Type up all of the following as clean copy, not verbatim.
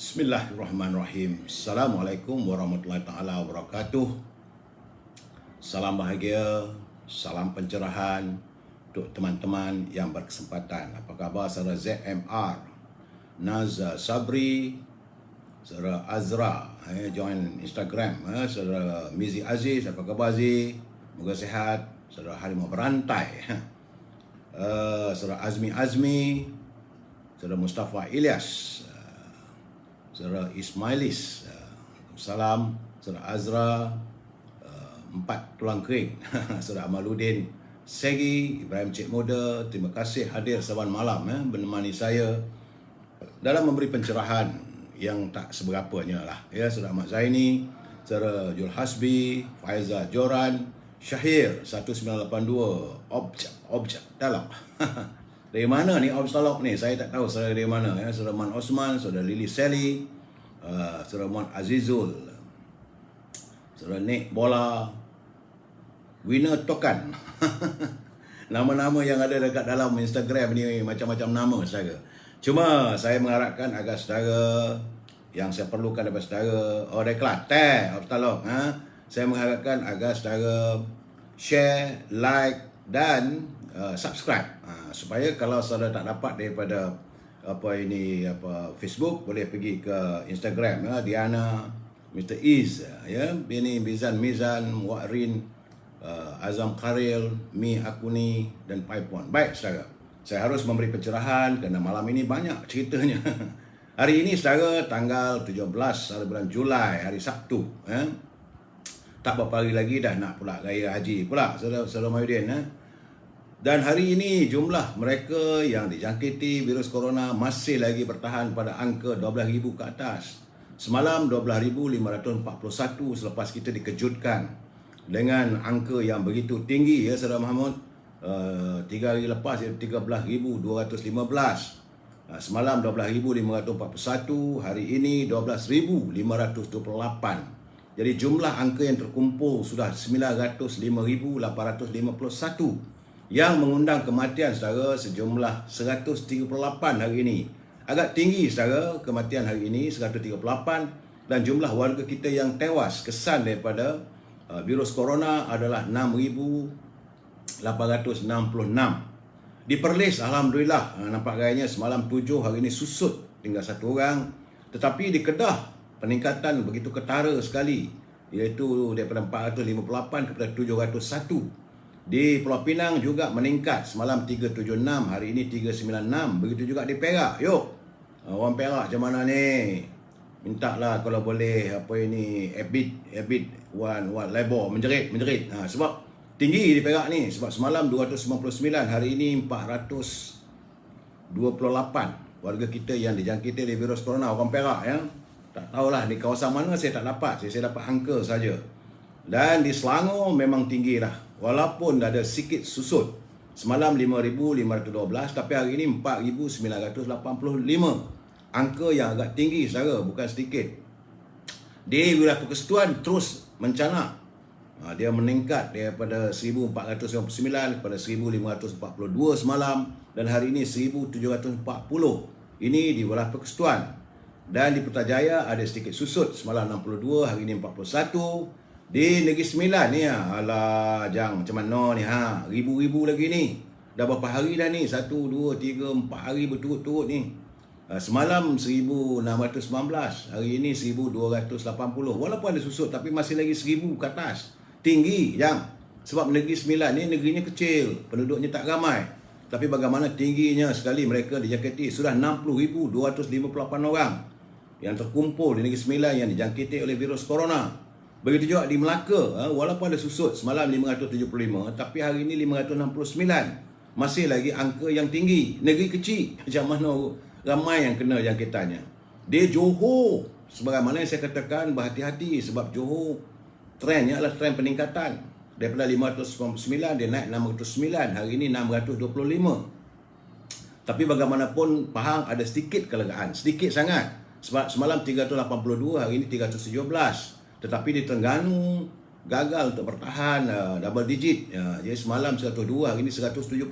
Bismillahirrahmanirrahim. Assalamualaikum warahmatullahi taala wabarakatuh. Salam bahagia, salam pencerahan untuk teman-teman yang berkesempatan. Apa khabar saudara ZMR, Naz Sabri, saudara Azra, join Instagram, saudara Mizi Aziz, apa khabar Aziz? Moga sihat. Saudara Harimau Berantai, saudara Azmi, saudara Mustafa Ilyas, saudara Ismailis, salam, saudara Azra, Empat Tulang Kering, saudara Amaluddin Segi, Ibrahim Cik Muda, terima kasih hadir saban malam menemani saya dalam memberi pencerahan yang tak seberapanya lah. Ya, saudara Ahmad Zaini, saudara Jul Hasbi, Faiza Joran, Syahir 1982, objek dalam. Dari mana ni Obstalok ni? Saya tak tahu saudara dari mana. Ya. Saudara Man Osman, saudara Lily Sally, saudara Man Azizul, saudara Nick Bola, Winner Tokan. Nama-nama yang ada dekat dalam Instagram ni macam-macam nama saudara. Cuma saya mengharapkan agar saudara yang saya perlukan daripada saudara, dari Kelantan, Obstalok. Saya mengharapkan agar saudara share, like dan subscribe, supaya kalau saudara tak dapat daripada Facebook, boleh pergi ke Instagram, Diana, Mr. Iz, ini Mizan, Wa'rin, Azam Karil, Mi Akuni dan Paipon. Baik saudara, saya harus memberi pencerahan kerana malam ini banyak ceritanya. Hari ini saudara, tanggal 17 hari bulan Julai, hari Sabtu, tak berapa hari lagi dah nak pula raya haji pula saudara Mahyudin. Dan hari ini jumlah mereka yang dijangkiti virus corona masih lagi bertahan pada angka 12,000 ke atas. Semalam 12,541 selepas kita dikejutkan dengan angka yang begitu tinggi, ya saudara Mahmud. 3 hari lepas iaitu 13,215. Semalam 12,541, hari ini 12,528. Jadi jumlah angka yang terkumpul sudah 905,851 yang mengundang kematian saudara sejumlah 138 hari ini. Agak tinggi saudara kematian hari ini 138, dan jumlah warga kita yang tewas kesan daripada virus corona adalah 6,866. Di Perlis alhamdulillah nampak gayanya semalam 7, hari ini susut tinggal 1 orang. Tetapi di Kedah peningkatan begitu ketara sekali, iaitu daripada 458 kepada 701. Di Pulau Pinang juga meningkat, semalam 376, hari ini 396. Begitu juga di Perak. Yuk, orang Perak macam mana ni? Mintalah kalau boleh ebit one labor menjerit. Sebab tinggi di Perak ni, sebab semalam 299, hari ini 428 warga kita yang dijangkiti oleh virus corona, orang Perak, ya. Tak tahulah di kawasan mana, saya tak dapat. Saya dapat angka saja. Dan di Selangor memang tinggi dah, walaupun dah ada sikit susut. Semalam 5,512, tapi hari ini 4,985. Angka yang agak tinggi saudara, bukan sedikit. Di wilayah Persekutuan terus mencanak. Dia meningkat daripada 1,459 kepada 1,542 semalam, dan hari ini 1,740. Ini di wilayah Persekutuan. Dan di Putrajaya ada sedikit susut, semalam 62, hari ini 41. Di Negeri Sembilan ni, alah jang macam mana ni, ribu-ribu lagi ni. Dah berapa hari dah ni? 1, 2, 3, 4 hari berturut-turut ni. Semalam 1,619, hari ini 1,280. Walaupun ada susut, tapi masih lagi 1,000 ke atas. Tinggi jang. Sebab Negeri Sembilan ni negerinya kecil, penduduknya tak ramai. Tapi bagaimana tingginya sekali mereka dijangkiti. Sudah 60,258 orang yang terkumpul di Negeri Sembilan yang dijangkiti oleh virus corona. Begitu juga di Melaka, walaupun ada susut, semalam 575, tapi hari ini 569. Masih lagi angka yang tinggi. Negeri kecil, macam mana ramai yang kena jangkitannya. Di Johor, sebagaimana yang saya katakan, berhati-hati sebab Johor trendnya adalah trend peningkatan. Daripada 599 dia naik 609, hari ini 625. Tapi bagaimanapun Pahang ada sedikit kelegaan, sedikit sangat. Sebab semalam 382, hari ini 317. Tetapi di Terengganu gagal untuk bertahan double digit. Jadi semalam 102, hari ini 177.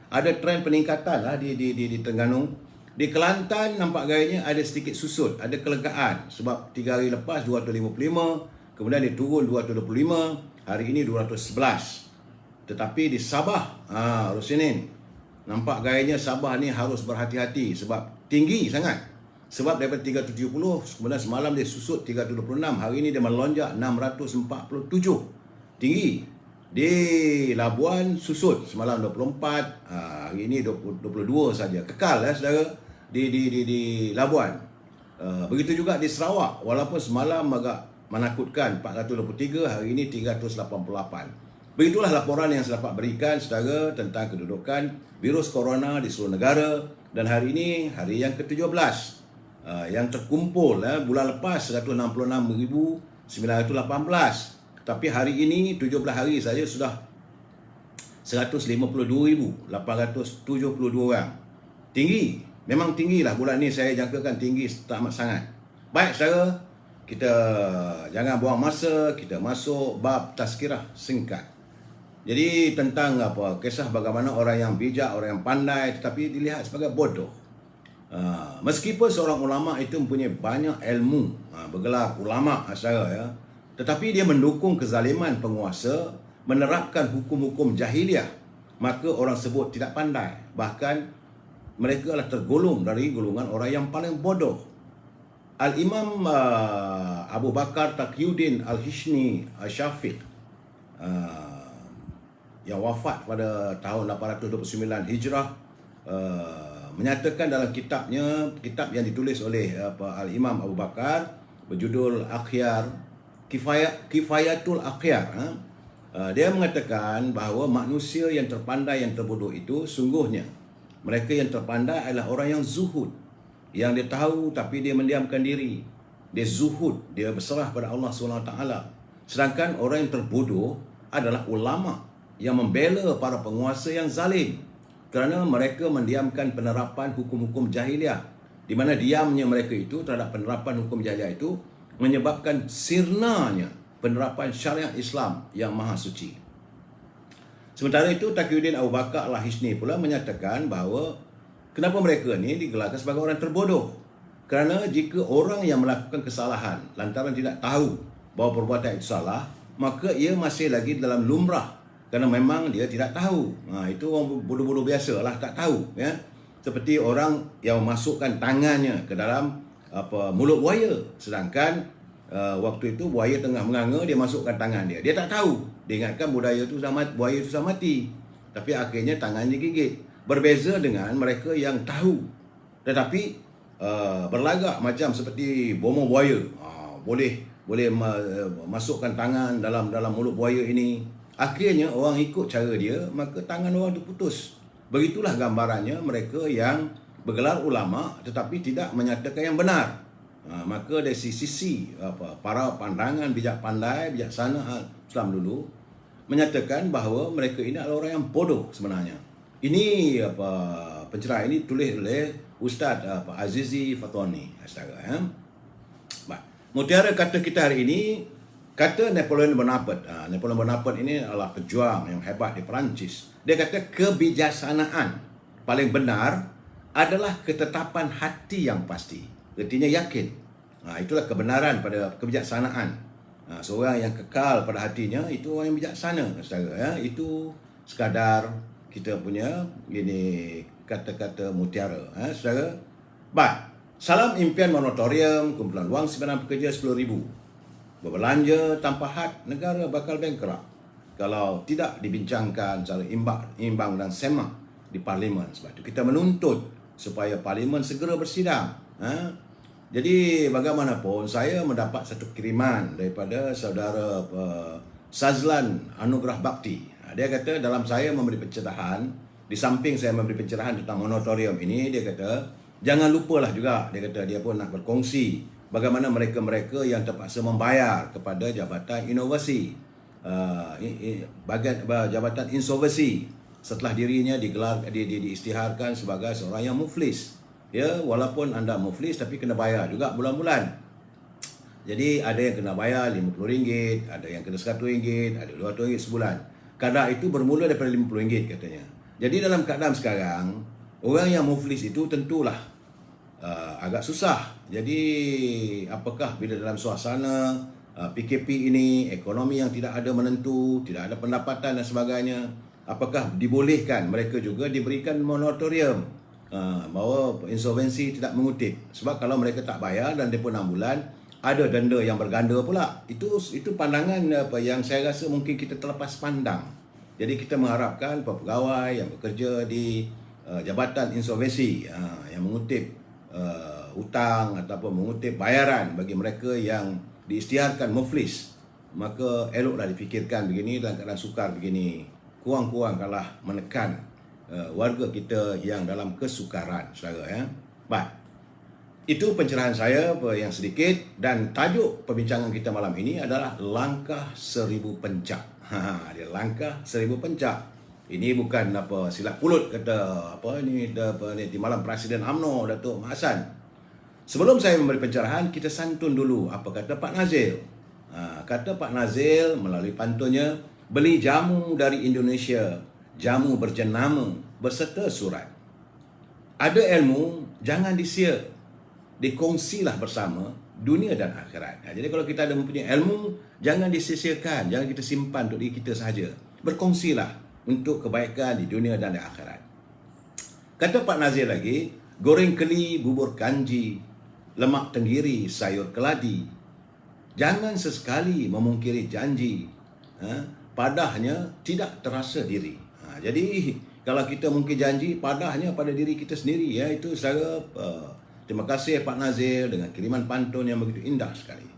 Ada trend peningkatan lah di Terengganu. Di Kelantan nampak gayanya ada sedikit susut, ada kelegaan sebab 3 hari lepas 255, kemudian dia turun 225, hari ini 211. Tetapi di Sabah, hari Senin, nampak gayanya Sabah ni harus berhati-hati sebab tinggi sangat. Sebab daripada 370, kemudian semalam dia susut 326, hari ini dia melonjak 647. Tinggi. Di Labuan susut semalam 24, hari ini 22 saja. Kekal saudara di Labuan. Begitu juga di Sarawak, walaupun semalam agak menakutkan 423, hari ini 388. Begitulah laporan yang saya dapat berikan saudara tentang kedudukan virus corona di seluruh negara, dan hari ini hari yang ke-17 yang terkumpul. Bulan lepas 166,918, tapi hari ini 17 hari saja sudah 152,872 orang. Tinggi, memang tinggilah bulan ni, saya jangkakan tinggi amat sangat. Baik saudara, kita jangan buang masa, kita masuk bab tazkirah singkat. Jadi tentang kisah bagaimana orang yang bijak, orang yang pandai tetapi dilihat sebagai bodoh. Meskipun seorang ulama itu mempunyai banyak ilmu, bergelar ulama saudara, tetapi dia mendukung kezaliman penguasa, menerapkan hukum-hukum jahiliah, maka orang sebut tidak pandai. Bahkan mereka adalah tergolong dari golongan orang yang paling bodoh. Al-Imam Abu Bakar Taqiyuddin Al-Hishni Al-Syafiq yang wafat pada tahun 829 Hijrah menyatakan dalam kitab yang ditulis oleh Al-Imam Abu Bakar berjudul Kifayatul Akhyar. Dia mengatakan bahawa manusia yang terpandai, yang terbodoh itu sungguhnya mereka yang terpandai adalah orang yang zuhud, yang dia tahu tapi dia mendiamkan diri. Dia zuhud, dia berserah pada Allah SWT. Sedangkan orang yang terbodoh adalah ulama yang membela para penguasa yang zalim, kerana mereka mendiamkan penerapan hukum-hukum jahiliah, di mana diamnya mereka itu terhadap penerapan hukum jahiliah itu menyebabkan sirnanya penerapan syariat Islam yang maha suci. Sementara itu, Taqiyuddin Abu Bakar Al-Hishni pula menyatakan bahawa kenapa mereka ni digelarkan sebagai orang terbodoh? Kerana jika orang yang melakukan kesalahan lantaran tidak tahu bahawa perbuatan itu salah, maka ia masih lagi dalam lumrah, kerana memang dia tidak tahu. Itu orang bodoh-bodoh biasa lah, tak tahu. Seperti orang yang memasukkan tangannya ke dalam mulut buaya, sedangkan waktu itu buaya tengah menganga, dia masukkan tangan dia. Dia tak tahu. Dia ingatkan buaya itu sudah mati. Tapi akhirnya tangannya gigit. Berbeza dengan mereka yang tahu tetapi berlagak macam seperti bomo buaya. Boleh masukkan tangan dalam mulut buaya ini. Akhirnya orang ikut cara dia, maka tangan orang itu putus. Begitulah gambarannya mereka yang bergelar ulama tetapi tidak menyatakan yang benar. Maka dari sisi para pandangan bijak pandai, bijaksana Islam dulu menyatakan bahawa mereka ini adalah orang yang bodoh sebenarnya. Ini pencerahan ini tulis oleh Ustaz Azizi Fatwani. Mutiara kata kita hari ini, kata Napoleon Bonaparte. Napoleon Bonaparte ini adalah pejuang yang hebat di Perancis. Dia kata kebijaksanaan paling benar adalah ketetapan hati yang pasti. Artinya yakin. Itulah kebenaran pada kebijaksanaan. Seorang yang kekal pada hatinya itu orang yang bijaksana, saudara. Itu sekadar kita punya gini kata-kata mutiara, saudara. Baik. Salam impian moratorium, kumpulan wang simpanan pekerja 10,000. Berbelanja tanpa had, negara bakal bankrupt kalau tidak dibincangkan secara imbang dan semak di Parlimen. Sebab itu kita menuntut supaya Parlimen segera bersidang. Jadi bagaimanapun saya mendapat satu kiriman daripada saudara Sazlan Anugrah Bakti. Dia kata dalam saya memberi pencerahan, di samping saya memberi pencerahan tentang moratorium ini, dia kata jangan lupalah juga, dia kata dia pun nak berkongsi bagaimana mereka-mereka yang terpaksa membayar kepada Jabatan Inovasi, Jabatan Insolvensi setelah dirinya diisytiharkan sebagai seorang yang muflis. Ya, walaupun anda muflis tapi kena bayar juga bulan-bulan. Jadi ada yang kena bayar RM50, ada yang kena RM100, ada RM200 sebulan. Kadar itu bermula daripada RM50 katanya. Jadi dalam keadaan sekarang, orang yang muflis itu tentulah agak susah. Jadi apakah bila dalam suasana PKP ini, ekonomi yang tidak ada menentu, tidak ada pendapatan dan sebagainya, apakah dibolehkan mereka juga diberikan moratorium bahawa insolvensi tidak mengutip? Sebab kalau mereka tak bayar dan tempoh 6 bulan, ada denda yang berganda pula. Itu pandangan yang saya rasa mungkin kita terlepas pandang. Jadi kita mengharapkan pegawai yang bekerja di jabatan insolvensi yang mengutip hutang ataupun mengutip bayaran bagi mereka yang diisytiharkan muflis, maka eloklah dipikirkan begini dalam keadaan sukar begini. Kurang-kuranglah menekan warga kita yang dalam kesukaran, saudara ya. Baik. Itu pencerahan saya yang sedikit, dan tajuk perbincangan kita malam ini adalah langkah 1000 pencak. Dia langkah 1000 pencak. Ini bukan apa silap pulut kata di malam Presiden UMNO Datuk Mak Hassan. Sebelum saya memberi pencerahan, kita santun dulu apa kata Pak Nazil. Kata Pak Nazil melalui pantunnya, beli jamu dari Indonesia, jamu berjenama berserta surat. Ada ilmu, jangan disia, dikongsilah bersama dunia dan akhirat. Jadi kalau kita ada mempunyai ilmu, jangan disisikan, jangan kita simpan untuk diri kita sahaja. Berkongsilah untuk kebaikan di dunia dan di akhirat. Kata Pak Nazir lagi, goreng keli, bubur kanji, lemak tenggiri, sayur keladi. Jangan sesekali memungkiri janji, padahnya tidak terasa diri. Jadi kalau kita mungkir janji, padahnya pada diri kita sendiri. Ya, itu saya terima kasih Pak Nazir dengan kiriman pantun yang begitu indah sekali.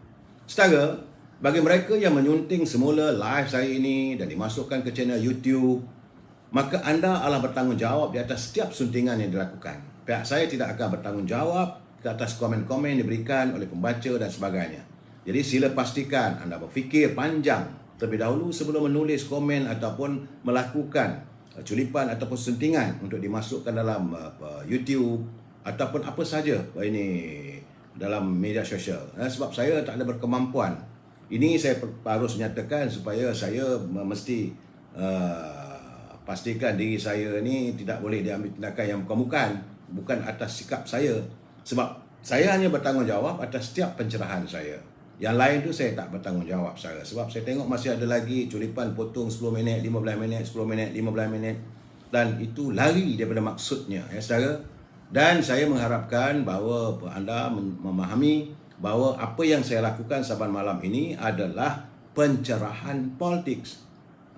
Setara, bagi mereka yang menyunting semula live saya ini dan dimasukkan ke channel YouTube, maka anda adalah bertanggungjawab di atas setiap suntingan yang dilakukan. Pihak saya tidak akan bertanggungjawab ke atas komen-komen yang diberikan oleh pembaca dan sebagainya. Jadi sila pastikan anda berfikir panjang terlebih dahulu sebelum menulis komen ataupun melakukan culipan ataupun suntingan untuk dimasukkan dalam YouTube ataupun apa saja ini dalam media sosial. Sebab saya tak ada berkemampuan. Ini saya harus menyatakan supaya saya mesti pastikan diri saya ni tidak boleh diambil tindakan yang bukan atas sikap saya. Sebab saya hanya bertanggungjawab atas setiap pencerahan saya. Yang lain tu saya tak bertanggungjawab saya. Sebab saya tengok masih ada lagi culipan potong 10 minit, 15 minit, 10 minit, 15 minit. Dan itu lari daripada maksudnya, ya saudara. Dan saya mengharapkan bahawa anda memahami bahawa apa yang saya lakukan saban malam ini adalah pencerahan politik.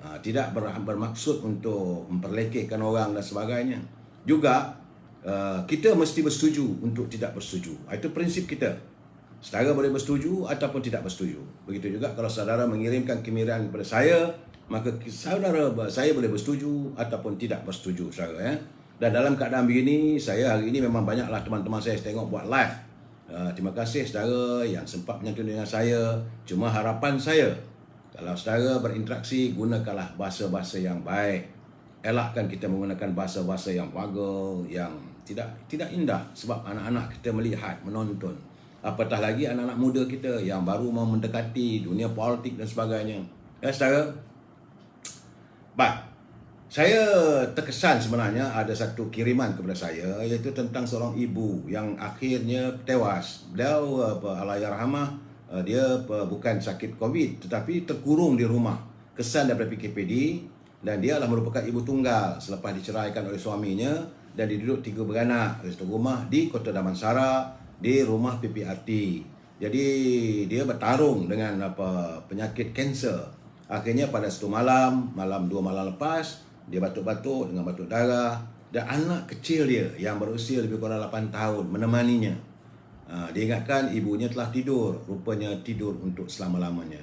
Tidak bermaksud untuk memperlekehkan orang dan sebagainya. Juga kita mesti bersetuju untuk tidak bersetuju. Itu prinsip kita. Saudara boleh bersetuju ataupun tidak bersetuju. Begitu juga kalau saudara mengirimkan kemirian kepada saya, maka saya boleh bersetuju ataupun tidak bersetuju, saudara ya. Dan dalam keadaan begini, saya hari ini memang banyaklah teman-teman saya tengok buat live. Terima kasih saudara yang sempat menyantun dengan saya. Cuma harapan saya, kalau saudara berinteraksi, gunakanlah bahasa-bahasa yang baik. Elakkan kita menggunakan bahasa-bahasa yang vulgar, yang tidak indah. Sebab anak-anak kita melihat, menonton. Apatah lagi anak-anak muda kita yang baru mau mendekati dunia politik dan sebagainya. Ya saudara? Baik. Saya terkesan sebenarnya ada satu kiriman kepada saya, iaitu tentang seorang ibu yang akhirnya tewas. Beliau Allahyarhamah, dia bukan sakit COVID tetapi terkurung di rumah. Kesan daripada PKPD, dan dia adalah merupakan ibu tunggal selepas diceraikan oleh suaminya dan diduduk 3 beranak di satu rumah di Kota Damansara, di rumah PPRT. Jadi dia bertarung dengan penyakit kanser. Akhirnya pada satu malam 2 malam lepas, dia batuk-batuk dengan batuk darah, dan anak kecil dia yang berusia lebih kurang 8 tahun menemaninya. Dia ingatkan ibunya telah tidur, rupanya tidur untuk selama-lamanya.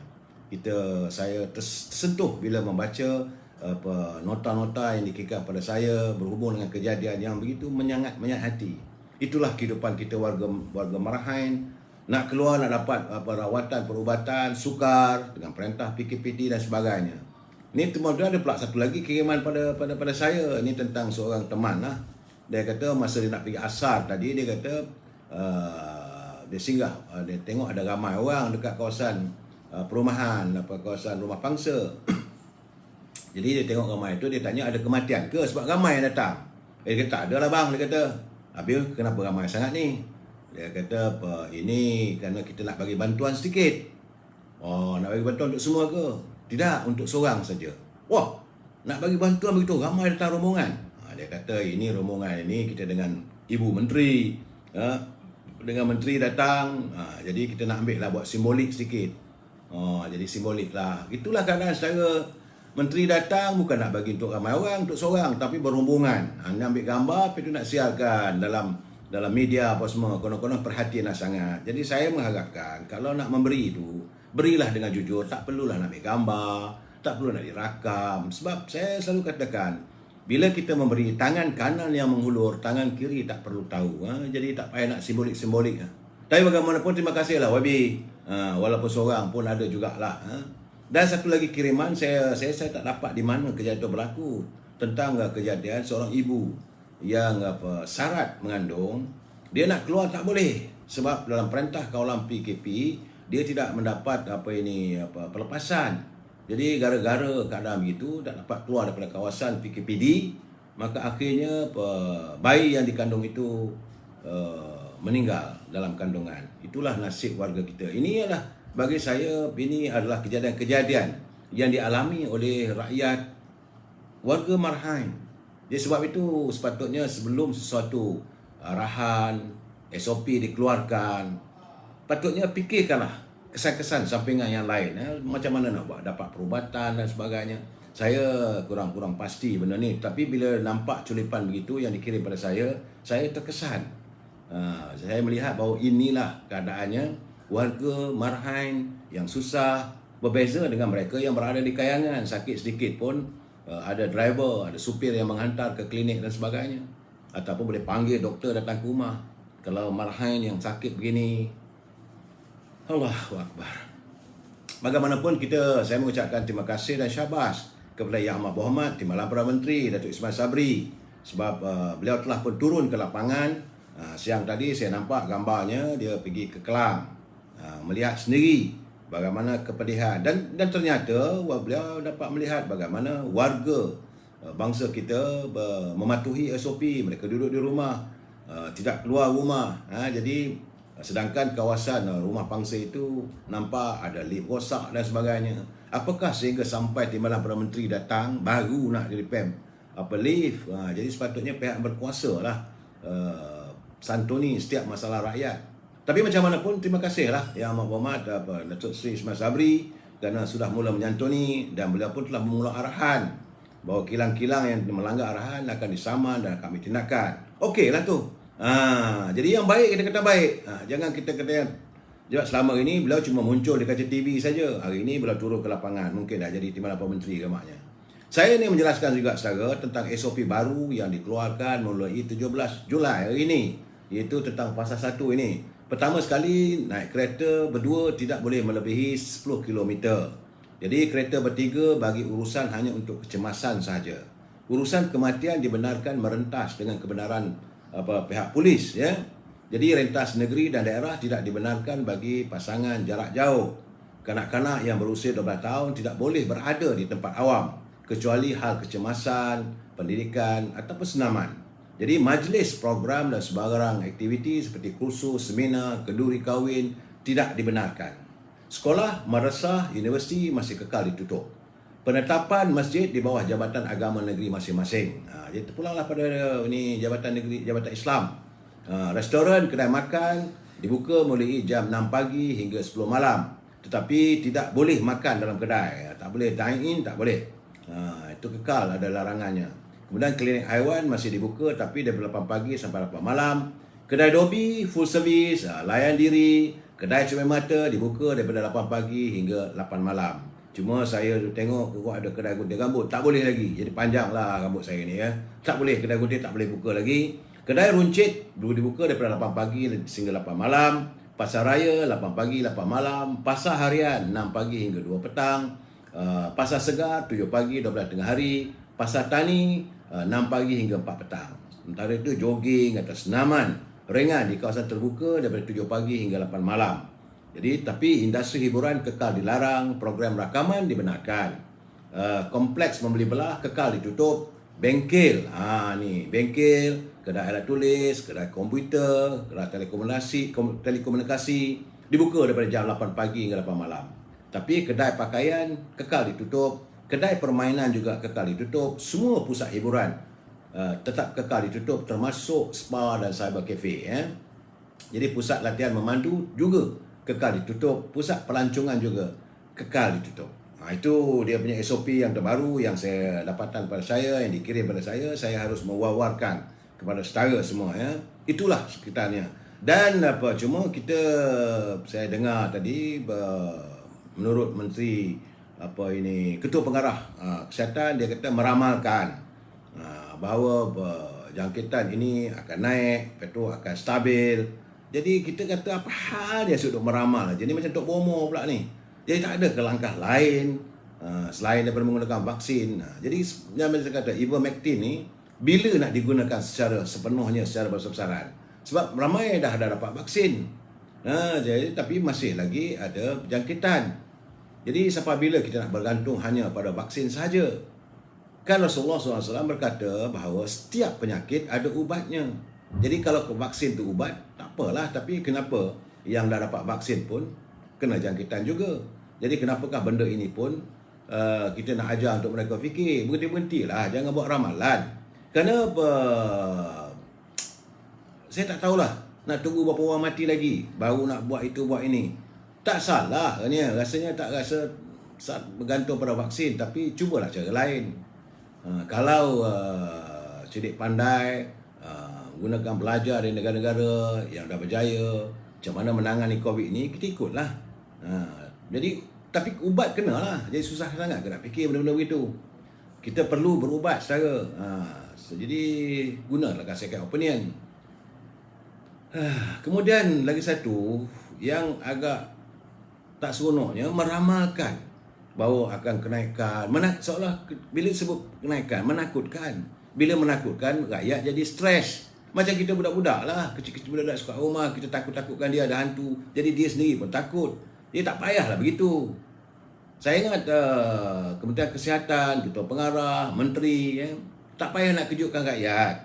Saya tersentuh bila membaca nota-nota yang dikirkan pada saya berhubung dengan kejadian yang begitu menyangat hati. Itulah kehidupan kita warga Marahin. Nak keluar, nak dapat rawatan, perubatan, sukar dengan perintah PKPD dan sebagainya. Ni kemudian ada pula satu lagi kiriman pada saya. Ini tentang seorang teman lah. Dia kata masa dia nak pergi asar tadi, dia kata dia singgah, dia tengok ada ramai orang dekat kawasan perumahan, kawasan rumah pangsa. Jadi dia tengok ramai itu, dia tanya ada kematian ke sebab ramai yang datang. Dia kata tak ada lah bang, dia kata. Habis kenapa ramai sangat ni? Dia kata apa, ini kerana kita nak bagi bantuan sedikit. Oh, nak bagi bantuan untuk semua ke? Tidak, untuk seorang saja. Wah, nak bagi bantuan begitu ramai datang rombongan. Dia kata ini rombongan ini kita dengan Ibu Menteri, dengan Menteri datang, jadi kita nak ambil lah buat simbolik sedikit. Jadi simbolik lah. Itulah keadaan secara Menteri datang bukan nak bagi untuk ramai orang, untuk seorang, tapi berrombongan. Nak ambil gambar, lepas tu nak siarkan dalam media apa semua. Konon-konon perhatian lah sangat. Jadi saya mengharapkan kalau nak memberi itu, berilah dengan jujur. Tak perlulah nak ambil gambar, tak perlu nak dirakam. Sebab saya selalu katakan, bila kita memberi, tangan kanan yang menghulur, tangan kiri tak perlu tahu. Jadi tak payah nak simbolik-simbolik. Tapi bagaimanapun terima kasihlah YB. Walaupun seorang pun ada jugalah. Dan satu lagi kiriman, saya tak dapat di mana kejadian itu berlaku. Tentang kejadian seorang ibu yang syarat mengandung, dia nak keluar tak boleh. Sebab dalam perintah kawalan PKP, dia tidak mendapat pelepasan. Jadi gara-gara keadaan begitu, tak dapat keluar daripada kawasan PKPD, maka akhirnya bayi yang dikandung itu meninggal dalam kandungan. Itulah nasib warga kita. Ini adalah, bagi saya, ini adalah kejadian-kejadian yang dialami oleh rakyat warga Marhain. Jadi sebab itu sepatutnya sebelum sesuatu arahan, SOP dikeluarkan, patutnya fikirkanlah kesan-kesan sampingan yang lain. Macam mana nak buat, dapat perubatan dan sebagainya. Saya kurang pasti benda ni. Tapi bila nampak culipan begitu yang dikirim pada saya terkesan. Saya melihat bahawa inilah keadaannya warga Marhain yang susah, berbeza dengan mereka yang berada di Kayangan. Sakit sedikit pun ada driver, ada supir yang menghantar ke klinik dan sebagainya. Ataupun boleh panggil doktor datang ke rumah. Kalau Marhain yang sakit begini, Allahu Akbar. Bagaimanapun saya mengucapkan terima kasih dan syabas kepada Yang Amat Berhormat Timbalan Perdana Menteri Datuk Ismail Sabri, sebab beliau telah pun turun ke lapangan. Siang tadi saya nampak gambarnya, dia pergi ke Kelang, melihat sendiri bagaimana kepedihan, dan ternyata beliau dapat melihat bagaimana warga bangsa kita mematuhi SOP. Mereka duduk di rumah, tidak keluar rumah. Jadi sedangkan kawasan rumah pangsa itu nampak ada lift rosak dan sebagainya. Apakah sehingga sampai Timbalan Perdana Menteri datang baru nak direpam lift? Jadi sepatutnya pihak berkuasa lah santuni setiap masalah rakyat. Tapi macam mana pun, terima kasihlah Yang Amat Berhormat Datuk Seri Ismail Sabri kerana sudah mula menyantuni, dan beliau pun telah memula arahan bahawa kilang-kilang yang melanggar arahan akan disaman dan kami tindakan. Okeylah tu. Jadi yang baik kita kata baik. Jangan kita kata, sebab selama ini beliau cuma muncul di kaca TV saja. Hari ini beliau turun ke lapangan. Mungkin dah jadi Timbalan Perdana Menteri ke maknya. Saya ni menjelaskan juga saudara tentang SOP baru yang dikeluarkan mulai 17 Julai hari ini, iaitu tentang fasa 1 ini. Pertama sekali, naik kereta berdua tidak boleh melebihi 10 km. Jadi kereta bertiga bagi urusan hanya untuk kecemasan sahaja. Urusan kematian dibenarkan merentas dengan kebenaran pihak polis, ya. Jadi rentas negeri dan daerah tidak dibenarkan bagi pasangan jarak jauh. Kanak-kanak yang berusia 12 tahun tidak boleh berada di tempat awam kecuali hal kecemasan, pendidikan ataupun senaman. Jadi majlis, program dan sebarang aktiviti seperti kursus, seminar, kenduri kahwin tidak dibenarkan. Sekolah, madrasah, universiti masih kekal ditutup. Penetapan masjid di bawah Jabatan Agama Negeri masing-masing. Jadi terpulanglah pada ini Jabatan Negeri, Jabatan Islam. Restoran, kedai makan dibuka mulai jam 6 pagi hingga 10 malam. Tetapi tidak boleh makan dalam kedai. Tak boleh dine in, tak boleh. Itu kekal, ada larangannya. Kemudian klinik haiwan masih dibuka tapi daripada 8 pagi sampai 8 malam. Kedai dobi full service, layan diri. Kedai cermin mata dibuka daripada 8 pagi hingga 8 malam. Cuma saya tengok ada kedai gunting rambut, tak boleh lagi. Jadi panjanglah rambut saya ni, ya. Tak boleh, kedai gunting tak boleh buka lagi. Kedai runcit dulu dibuka daripada 8 pagi hingga 8 malam. Pasar raya 8 pagi 8 malam. Pasar harian 6 pagi hingga 2 petang. Pasar segar 7 pagi 12 tengah hari. Pasar tani 6 pagi hingga 4 petang. Sementara itu jogging atau senaman ringan di kawasan terbuka daripada 7 pagi hingga 8 malam. Jadi tapi industri hiburan kekal dilarang, program rakaman dibenarkan. Kompleks membeli belah kekal ditutup. Bengkel, bengkel, kedai alat tulis, kedai komputer, kedai telekomunikasi dibuka daripada jam 8 pagi hingga 8 malam. Tapi kedai pakaian kekal ditutup, kedai permainan juga kekal ditutup, semua pusat hiburan tetap kekal ditutup, termasuk spa dan cyber cafe. Jadi pusat latihan memandu juga kekal ditutup, pusat pelancongan juga kekal ditutup. Itu dia punya SOP yang terbaru yang saya dapatkan pada saya, yang dikirim pada saya harus mewawarkan kepada saudara semua. Itulah sekitarnya. Dan cuma saya dengar tadi menurut Menteri Ketua Pengarah Kesihatan, dia kata meramalkan bahawa jangkitan ini akan naik, lepas tu akan stabil. Jadi kita kata apa hal dia sudah meramal. Jadi macam Tok Bomo pula ni. Jadi tak ada ke langkah lain selain daripada menggunakan vaksin. Jadi yang saya kata ivermectin ni bila nak digunakan secara sepenuhnya, secara besar-besaran. Sebab ramai dah dapat vaksin. Jadi tapi masih lagi ada jangkitan. Jadi sampai bila kita nak bergantung hanya pada vaksin saja? Kan Rasulullah SAW berkata bahawa setiap penyakit ada ubatnya. Jadi kalau vaksin tu ubat, tak apalah. Tapi kenapa yang dah dapat vaksin pun kena jangkitan juga? Jadi kenapakah benda ini pun kita nak ajar untuk mereka fikir? Berhenti-berhentilah, jangan buat ramalan. Kerana saya tak tahulah, nak tunggu berapa orang mati lagi baru nak buat itu, buat ini. Tak salah ni, rasanya tak rasa saat bergantung pada vaksin. Tapi cubalah cara lain. Kalau cerdik pandai gunakan belajar dari negara-negara yang dah berjaya macam mana menangani COVID ni, kita ikutlah. Jadi tapi ubat kenalah. Jadi susah sangat ke nak fikir benda-benda begitu. Kita perlu berubat secara jadi gunalah second opinion. Kemudian lagi satu yang agak tak seronoknya, meramalkan bahawa akan kenaikan. Seolah bila sebut kenaikan menakutkan. Bila menakutkan, rakyat jadi stres. Macam kita budak-budak lah, kecil-kecil budak-budak suka rumah, kita takut-takutkan dia ada hantu. Jadi dia sendiri pun takut. Dia tak payahlah begitu. Saya ingat Kementerian Kesihatan, Ketua Pengarah, Menteri, tak payah nak kejutkan rakyat.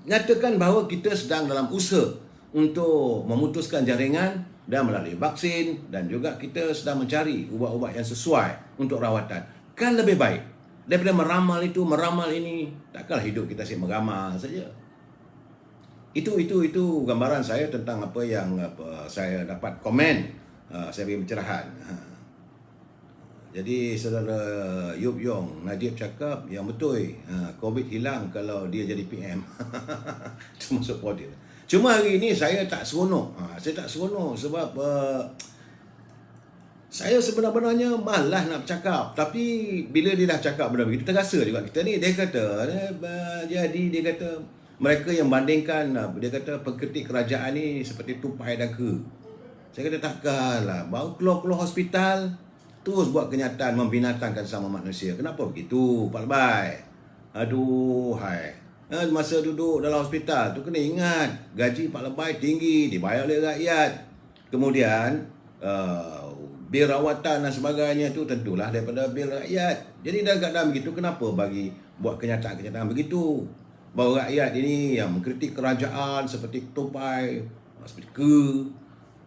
Nyatakan bahawa kita sedang dalam usaha untuk memutuskan jaringan dan melalui vaksin, dan juga kita sedang mencari ubat-ubat yang sesuai untuk rawatan. Kan lebih baik daripada meramal itu, meramal ini. Takkanlah hidup kita asyik meramal saja. Itu gambaran saya tentang apa yang saya dapat komen. Saya beri pencerahan. Jadi saudara Yup Yong Najib cakap yang betul, COVID hilang kalau dia jadi PM. Itu masuk podium. Cuma hari ini saya tak seronok. Saya tak seronok sebab saya sebenarnya malas nak bercakap. Tapi bila dia dah cakap benda begitu, terasa juga kita ni. Dia kata, dia kata mereka yang bandingkan, dia kata pengkritik kerajaan ni seperti tupai dan ke. Saya kata takkanlah, baru keluar hospital, terus buat kenyataan membinatangkan sama manusia. Kenapa begitu, Pak Lebai? Aduh, hai. Masa duduk dalam hospital tu kena ingat, gaji Pak Lebai tinggi, dibayar oleh rakyat. Kemudian, bil rawatan dan sebagainya tu tentulah daripada bil rakyat. Jadi dalam keadaan begitu, kenapa bagi buat kenyataan-kenyataan begitu? Bahawa rakyat ini yang mengkritik kerajaan seperti tupai, seperti ke.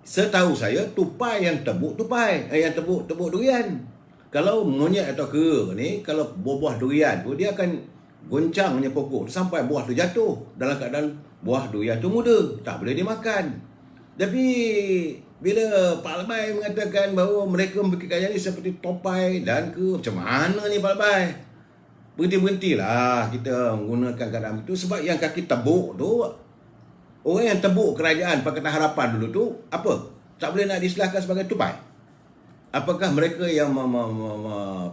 Setahu saya, tupai yang tebuk tupai, yang tebuk durian. Kalau monyet atau ke ni, kalau buah durian tu, dia akan goncang punya pokok sampai buah tu jatuh. Dalam keadaan buah durian tu muda, tak boleh dimakan. Tapi bila Pak Lebai mengatakan bahawa mereka membuat kerajaan ni seperti tupai dan ke, macam mana ni Pak Lebai? Berhenti-berhentilah kita menggunakan keadaan itu. Sebab yang kaki tebuk tu, orang yang tebuk kerajaan Pakatan Harapan dulu tu, apa? Tak boleh nak diistilahkan sebagai tupai? Apakah mereka yang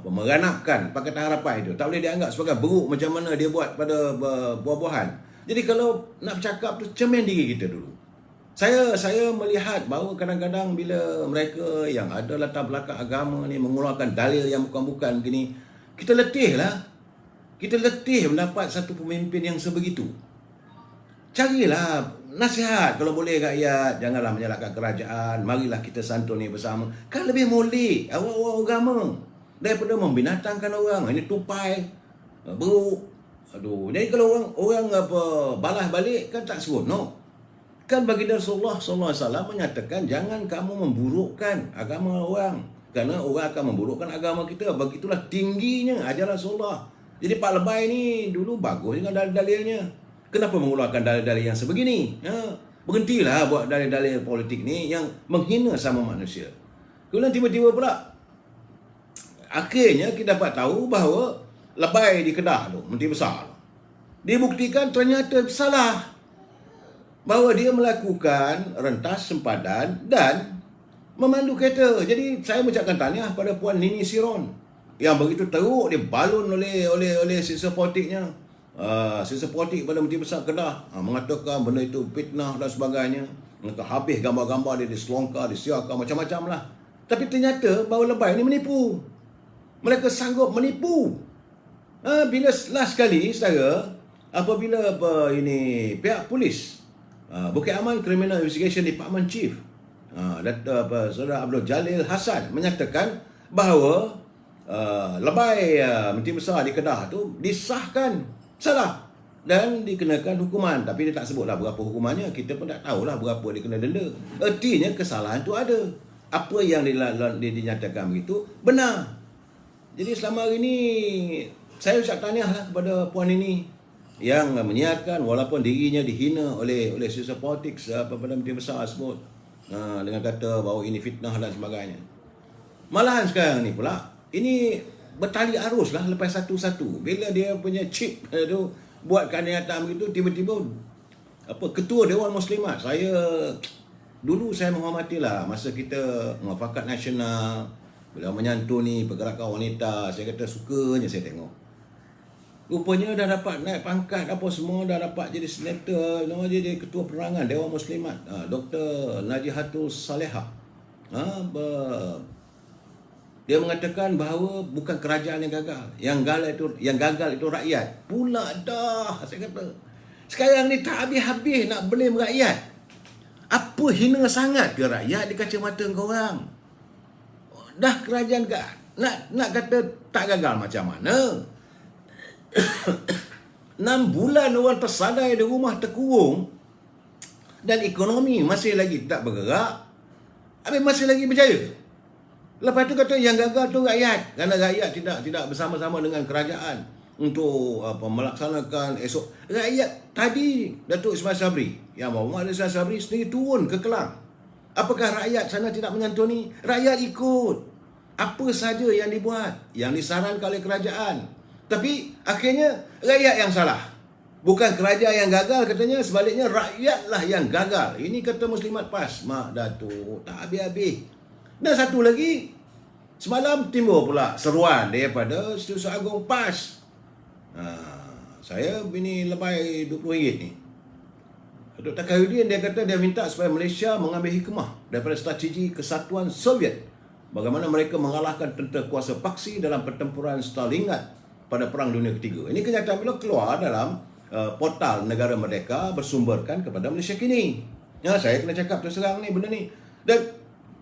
meranapkan Pakatan Harapan itu tak boleh dianggap sebagai beruk macam mana dia buat pada buah-buahan? Jadi kalau nak bercakap tu, cermin diri kita dulu. Saya melihat bahawa kadang-kadang bila mereka yang ada latar belakang agama ni mengeluarkan dalil yang bukan-bukan begini, kita letih lah. Kita letih mendapat satu pemimpin yang sebegitu. Carilah nasihat kalau boleh rakyat, janganlah menyalahkan kerajaan, marilah kita santuni bersama. Kan lebih molek awak-awak agama daripada membinatangkan orang. Ini tupai, beruk, Aduh, jadi kalau orang apa balas balik kan tak seronok. Kan baginda Rasulullah SAW menyatakan jangan kamu memburukkan agama orang, kerana orang akan memburukkan agama kita. Begitulah tingginya ajaran Rasulullah. Jadi Pak Lebay ni dulu bagus dengan dalil-dalilnya. Kenapa mengeluarkan dalil-dalil yang sebegini? Berhentilah buat dalil-dalil politik ni yang menghina sama manusia. Kemudian tiba-tiba pula akhirnya kita dapat tahu bahawa Lebay di Kedah tu, Menteri Besar, dibuktikan ternyata salah. Bahawa dia melakukan rentas sempadan dan memandu kereta. Jadi saya mengucapkan tahniah pada Puan Nini Siron yang begitu teruk dia balun oleh sisa politiknya. Sisa politik pada Menteri Besar Kedah mengatakan benda itu fitnah dan sebagainya. Mereka habis gambar-gambar dia diselongkar, disiarkan macam-macam lah. Tapi ternyata bahawa Lebay ni menipu. Mereka sanggup menipu. Bila last kali saya apabila pihak polis Bukit Aman Criminal Investigation Department Chief Saudara Abdul Jalil Hassan menyatakan bahawa Lebay Menteri Besar di Kedah tu disahkan salah dan dikenakan hukuman. Tapi dia tak sebutlah berapa hukumannya. Kita pun tak tahulah berapa dia kena denda. Artinya kesalahan tu ada. Apa yang dinyatakan begitu benar. Jadi selama hari ni saya ucap tahniah lah kepada Puan ini yang menyiarkan walaupun dirinya dihina oleh sisa politik pada Menteri Besar tersebut dengan kata bahawa ini fitnah dan sebagainya. Malahan sekarang ni pula ini bertali arus lah lepas satu-satu. Bila dia punya chip tu buat kenyataan begitu, tiba-tiba Ketua Dewan Muslimat, dulu saya menghormatilah masa kita Muafakat Nasional, bila menyantuni pergerakan wanita, saya kata sukanya saya tengok. Rupanya dah dapat naik pangkat apa semua, dah dapat jadi senator, jadi ketua penerangan Dewan Muslimat, Dr. Najihatul Salehah. Dia mengatakan bahawa bukan kerajaan yang gagal, yang gagal itu rakyat. Pula dah saya kata. Sekarang ni tak habis-habis nak blame rakyat. Apa hina sangat ke rakyat di kacamata korang? Dah kerajaan nak kata tak gagal macam mana? 6 bulan orang tersadai di rumah terkurung dan ekonomi masih lagi tak bergerak, habis masih lagi berjaya. Lepas tu kata yang gagal tu rakyat, kerana rakyat tidak bersama-sama dengan kerajaan untuk melaksanakan esok. Rakyat tadi Datuk Ismail Sabri, yang Muhammad Ismail Sabri sendiri turun ke Kelang. Apakah rakyat sana tidak menyantuni? Rakyat ikut apa saja yang dibuat, yang disarankan oleh kerajaan. Tapi akhirnya rakyat yang salah. Bukan kerajaan yang gagal katanya, sebaliknya rakyatlah yang gagal. Ini kata Muslimat PAS. Mak Datuk, tak habis-habis. Dan satu lagi, semalam timbul pula seruan daripada Setiausaha Agung PAS. Saya bini Lebay RM20 ni. Dr. Khairuddin dia kata dia minta supaya Malaysia mengambil hikmah daripada strategi kesatuan Soviet. Bagaimana mereka mengalahkan tentera kuasa paksi dalam pertempuran Stalingrad pada Perang Dunia Ketiga. Ini kenyataan bila keluar dalam portal Negara Merdeka bersumberkan kepada Malaysia Kini. Saya kena cakap terus terang ni benda ni. Dan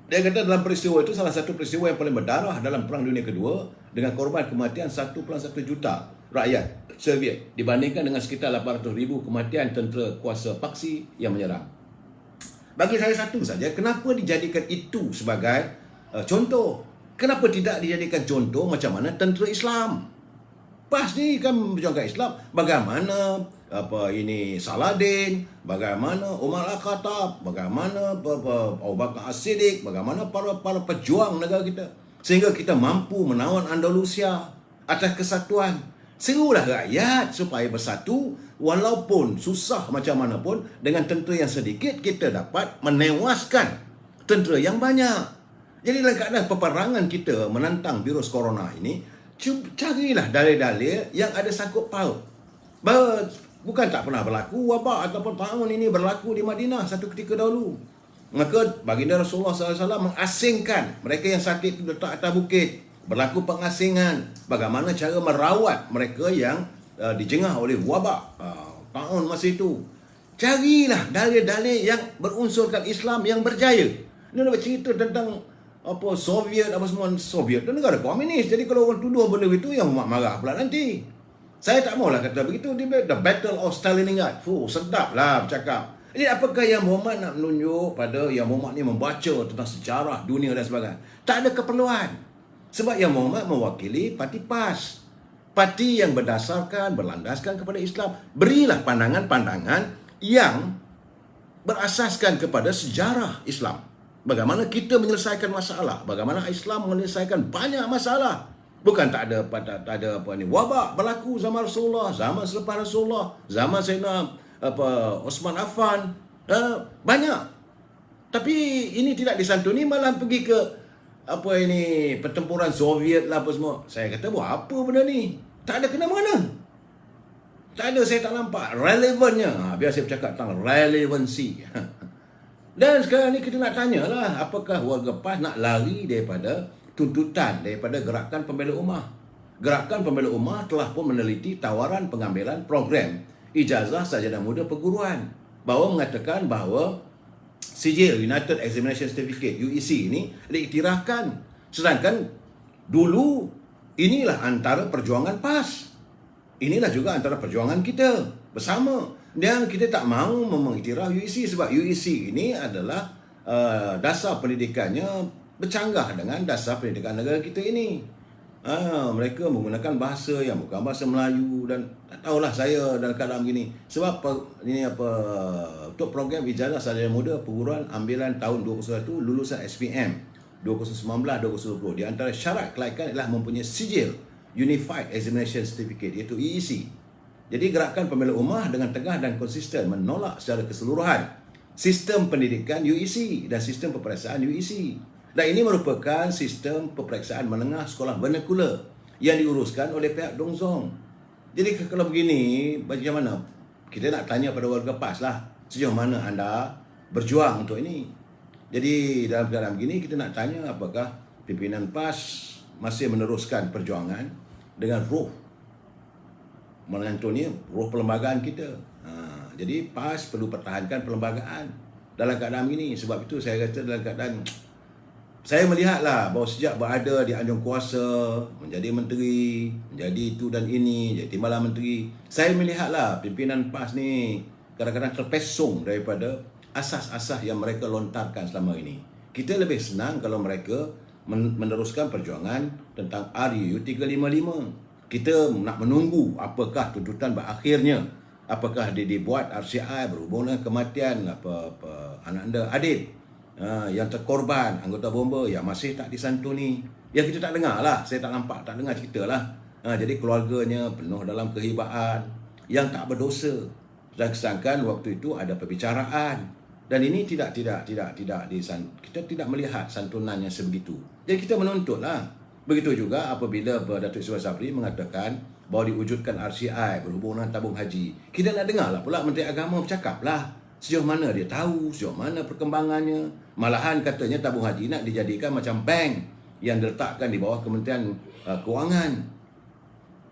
dia kata dalam peristiwa itu salah satu peristiwa yang paling berdarah dalam Perang Dunia Kedua dengan korban kematian 1.1 juta rakyat Soviet dibandingkan dengan sekitar 800,000 kematian tentera kuasa paksi yang menyerang. Bagi saya satu saja, kenapa dijadikan itu sebagai contoh? Kenapa tidak dijadikan contoh macam mana tentera Islam? PAS ni kan berjuangkan Islam. Bagaimana Saladin, bagaimana Umar Al-Khattab, bagaimana Abu Bakar As-Siddiq, bagaimana para pejuang negara kita, sehingga kita mampu menawan Andalusia atas kesatuan. Serulah rakyat supaya bersatu, walaupun susah macam mana pun, dengan tentera yang sedikit kita dapat menewaskan tentera yang banyak. Jadi dalam keadaan peperangan kita menantang virus corona ini, carilah dalil-dalil yang ada sangkut paut. Bahawa bukan tak pernah berlaku wabak ataupun tahun ini berlaku di Madinah satu ketika dahulu. Maka baginda Rasulullah SAW mengasingkan mereka yang sakit letak atas bukit. Berlaku pengasingan. Bagaimana cara merawat mereka yang dijengah oleh wabak tahun masa itu. Carilah dalil-dalil yang berunsurkan Islam yang berjaya. Ini nak bercerita tentang Soviet, apa semua Soviet dan negara komunis. Jadi kalau orang tuduh benda itu, yang marah pula nanti. Saya tak maulah kata begitu. Dia the Battle of Stalingrad. Sedap lah bercakap. Jadi apakah yang Muhammad nak menunjuk pada yang Muhammad ni membaca tentang sejarah dunia dan sebagainya? Tak ada keperluan. Sebab yang Muhammad mewakili parti PAS. Parti yang berlandaskan kepada Islam. Berilah pandangan-pandangan yang berasaskan kepada sejarah Islam. Bagaimana kita menyelesaikan masalah, bagaimana Islam menyelesaikan banyak masalah. Bukan tak ada wabak berlaku zaman Rasulullah, zaman selepas Rasulullah, zaman Sayyidina Osman Affan, banyak. Tapi ini tidak disantuni, malah pergi ke pertempuran Soviet lah apa semua. Saya kata buat apa benda ni? Tak ada kena mana. Tak ada, saya tak nampak relevannya. Biar saya bercakap tentang relevansi. Dan sekarang ni kita nak tanyalah, apakah warga PAS nak lari daripada tuntutan daripada Gerakan Pembela Ummah? Gerakan Pembela Ummah telah pun meneliti tawaran pengambilan program ijazah sarjana muda perguruan, bahawa mengatakan bahawa sijil United Examination Certificate UEC ini diiktirafkan. Sedangkan dulu inilah antara perjuangan PAS. Inilah juga antara perjuangan kita bersama. Dan kita tak mahu mengiktiraf UEC sebab UEC ini adalah dasar pendidikannya bercanggah dengan dasar pendidikan negara kita ini. Mereka menggunakan bahasa yang bukan bahasa Melayu, dan tak tahulah saya dalam keadaan begini. Sebab untuk program ijazah sarjana muda perguruan ambilan tahun 2021 lulusan SPM 2019-2020, di antara syarat kelaikan adalah mempunyai sijil Unified Examination Certificate, iaitu EEC. Jadi Gerakan Pembela Ummah dengan tegas dan konsisten menolak secara keseluruhan sistem pendidikan UEC dan sistem peperiksaan UEC. Dan ini merupakan sistem peperiksaan menengah sekolah vernacular yang diuruskan oleh pihak Dong Zong. Jadi kalau begini, macam mana? Kita nak tanya pada warga PAS lah, sejauh mana anda berjuang untuk ini. Jadi dalam keadaan begini, kita nak tanya apakah pimpinan PAS masih meneruskan perjuangan dengan roh menantuni roh perlembagaan kita. Jadi PAS perlu pertahankan perlembagaan dalam keadaan begini. Sebab itu saya kata dalam keadaan, saya melihatlah bahawa sejak berada di anjung kuasa, menjadi menteri, menjadi itu dan ini, jadi timbalan menteri, saya melihatlah pimpinan PAS ni kadang-kadang terpesong daripada asas-asas yang mereka lontarkan selama ini. Kita lebih senang kalau mereka meneruskan perjuangan tentang RUU 355. Kita nak menunggu apakah tuntutan berakhirnya, apakah dia dibuat RCI berhubungan dengan kematian anak anda Adib, yang terkorban anggota bomba yang masih tak disantuni. Yang kita tak dengar lah, saya tak nampak, tak dengar cerita lah. Jadi keluarganya penuh dalam kehibaan, yang tak berdosa. Dan kesangkan waktu itu ada perbicaraan, dan ini tidak kita tidak melihat santunan yang sebegitu. Jadi kita menuntut lah. Begitu juga apabila Datuk Seri Sabri mengatakan bahawa diwujudkan RCI berhubungan tabung haji. Kita nak dengar lah pula Menteri Agama bercakap lah sejauh mana dia tahu, sejauh mana perkembangannya. Malahan katanya tabung haji nak dijadikan macam bank yang diletakkan di bawah Kementerian Kewangan,